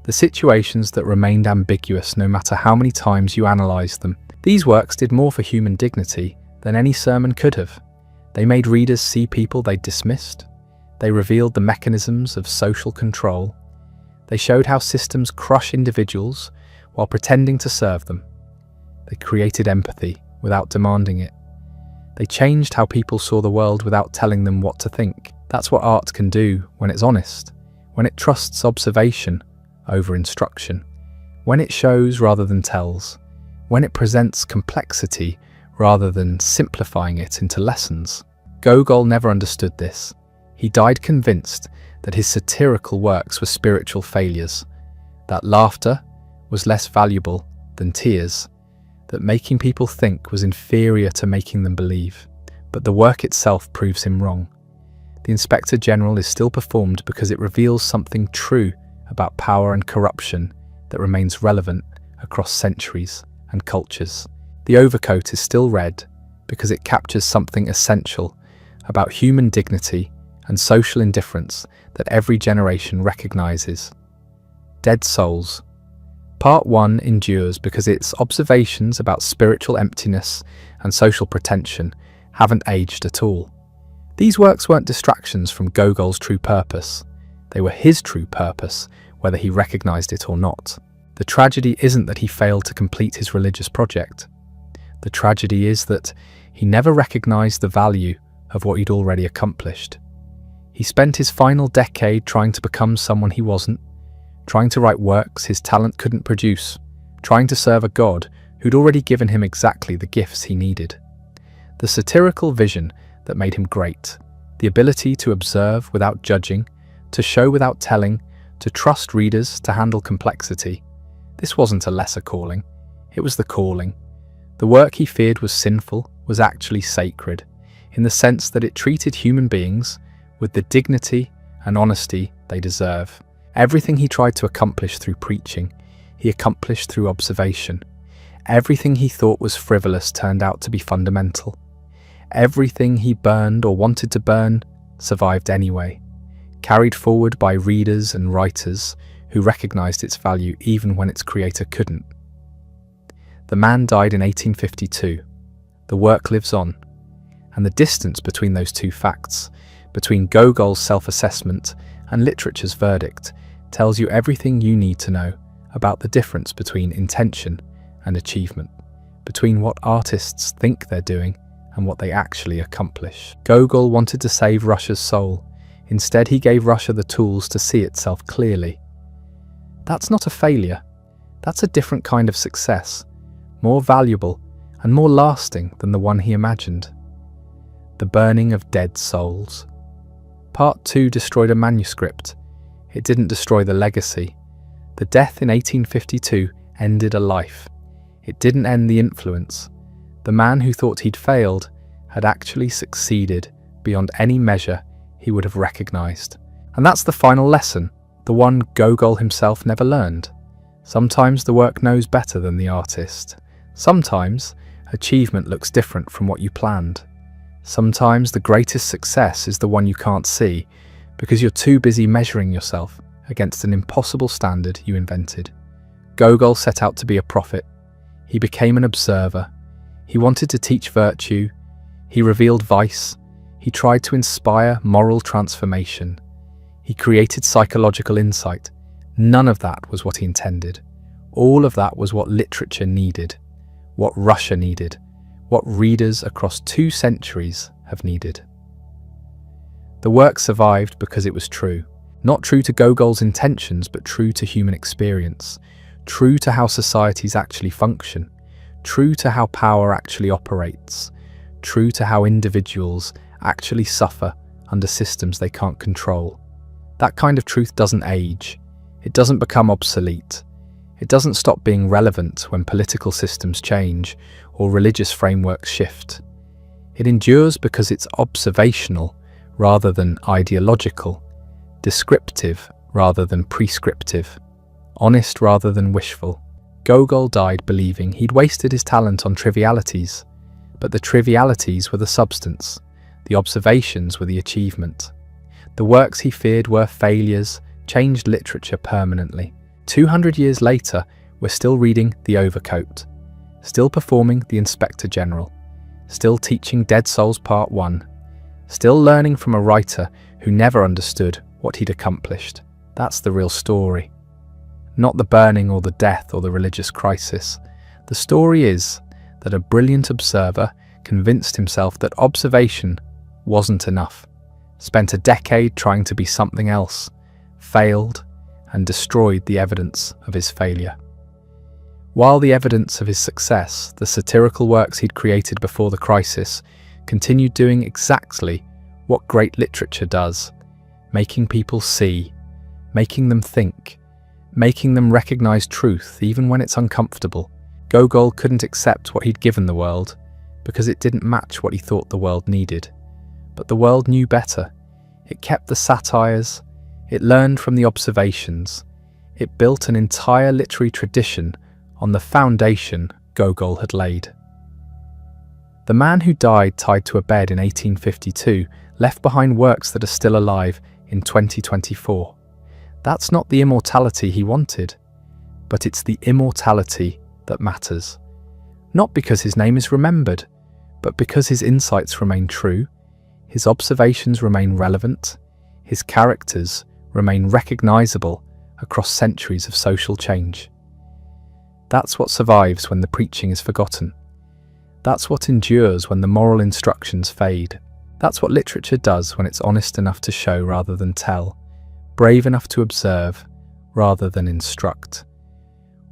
the situations that remained ambiguous no matter how many times you analysed them. These works did more for human dignity than any sermon could have. They made readers see people they'd dismissed. They revealed the mechanisms of social control. They showed how systems crush individuals while pretending to serve them. They created empathy without demanding it. They changed how people saw the world without telling them what to think. That's what art can do when it's honest, when it trusts observation over instruction, when it shows rather than tells, when it presents complexity rather than simplifying it into lessons. Gogol never understood this. He died convinced that his satirical works were spiritual failures, that laughter was less valuable than tears, that making people think was inferior to making them believe. But the work itself proves him wrong. The Inspector General is still performed because it reveals something true about power and corruption that remains relevant across centuries and cultures. The Overcoat is still read because it captures something essential about human dignity and social indifference that every generation recognizes. Dead Souls. Part 1 endures because its observations about spiritual emptiness and social pretension haven't aged at all. These works weren't distractions from Gogol's true purpose. They were his true purpose, whether he recognized it or not. The tragedy isn't that he failed to complete his religious project. The tragedy is that he never recognized the value of what he'd already accomplished. He spent his final decade trying to become someone he wasn't, trying to write works his talent couldn't produce, trying to serve a god who'd already given him exactly the gifts he needed. The satirical vision that made him great, the ability to observe without judging, to show without telling, to trust readers to handle complexity. This wasn't a lesser calling, it was the calling. The work he feared was sinful was actually sacred, in the sense that it treated human beings with the dignity and honesty they deserve. Everything he tried to accomplish through preaching, he accomplished through observation. Everything he thought was frivolous turned out to be fundamental. Everything he burned or wanted to burn survived anyway, carried forward by readers and writers who recognized its value even when its creator couldn't. The man died in 1852. The work lives on. And the distance between those two facts, between Gogol's self-assessment and literature's verdict, tells you everything you need to know about the difference between intention and achievement, between what artists think they're doing and what they actually accomplish. Gogol wanted to save Russia's soul. Instead, he gave Russia the tools to see itself clearly. That's not a failure. That's a different kind of success, more valuable and more lasting than the one he imagined. The Burning of Dead Souls. Part 2 destroyed a manuscript. It didn't destroy the legacy. The death in 1852 ended a life. It didn't end the influence. The man who thought he'd failed had actually succeeded beyond any measure he would have recognized. And that's the final lesson, the one Gogol himself never learned. Sometimes the work knows better than the artist. Sometimes achievement looks different from what you planned. Sometimes the greatest success is the one you can't see because you're too busy measuring yourself against an impossible standard you invented. Gogol set out to be a prophet. He became an observer. He wanted to teach virtue. He revealed vice. He tried to inspire moral transformation. He created psychological insight. None of that was what he intended. All of that was what literature needed, what Russia needed, what readers across 2 centuries have needed. The work survived because it was true. Not true to Gogol's intentions, but true to human experience. True to how societies actually function. True to how power actually operates. True to how individuals actually suffer under systems they can't control. That kind of truth doesn't age. It doesn't become obsolete. It doesn't stop being relevant when political systems change or religious frameworks shift. It endures because it's observational rather than ideological, descriptive rather than prescriptive, honest rather than wishful. Gogol died believing he'd wasted his talent on trivialities, but the trivialities were the substance, the observations were the achievement. The works he feared were failures changed literature permanently. 200 years later, we're still reading The Overcoat, still performing The Inspector General, still teaching Dead Souls Part 1, still learning from a writer who never understood what he'd accomplished. That's the real story. Not the burning or the death or the religious crisis. The story is that a brilliant observer convinced himself that observation wasn't enough, spent a decade trying to be something else, failed, and destroyed the evidence of his failure. While the evidence of his success, the satirical works he'd created before the crisis, continued doing exactly what great literature does, making people see, making them think, making them recognize truth even when it's uncomfortable. Gogol couldn't accept what he'd given the world because it didn't match what he thought the world needed. But the world knew better. It kept the satires, it learned from the observations, it built an entire literary tradition on the foundation Gogol had laid. The man who died tied to a bed in 1852 left behind works that are still alive in 2024. That's not the immortality he wanted, but it's the immortality that matters. Not because his name is remembered, but because his insights remain true, his observations remain relevant, his characters remain recognizable across centuries of social change. That's what survives when the preaching is forgotten. That's what endures when the moral instructions fade. That's what literature does when it's honest enough to show rather than tell, brave enough to observe rather than instruct,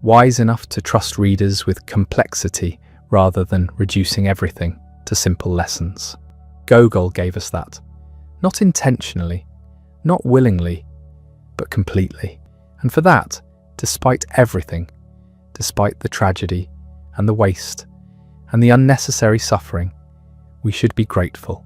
wise enough to trust readers with complexity rather than reducing everything to simple lessons. Gogol gave us that, not intentionally, not willingly, but completely. And for that, despite everything, despite the tragedy and the waste and the unnecessary suffering, we should be grateful.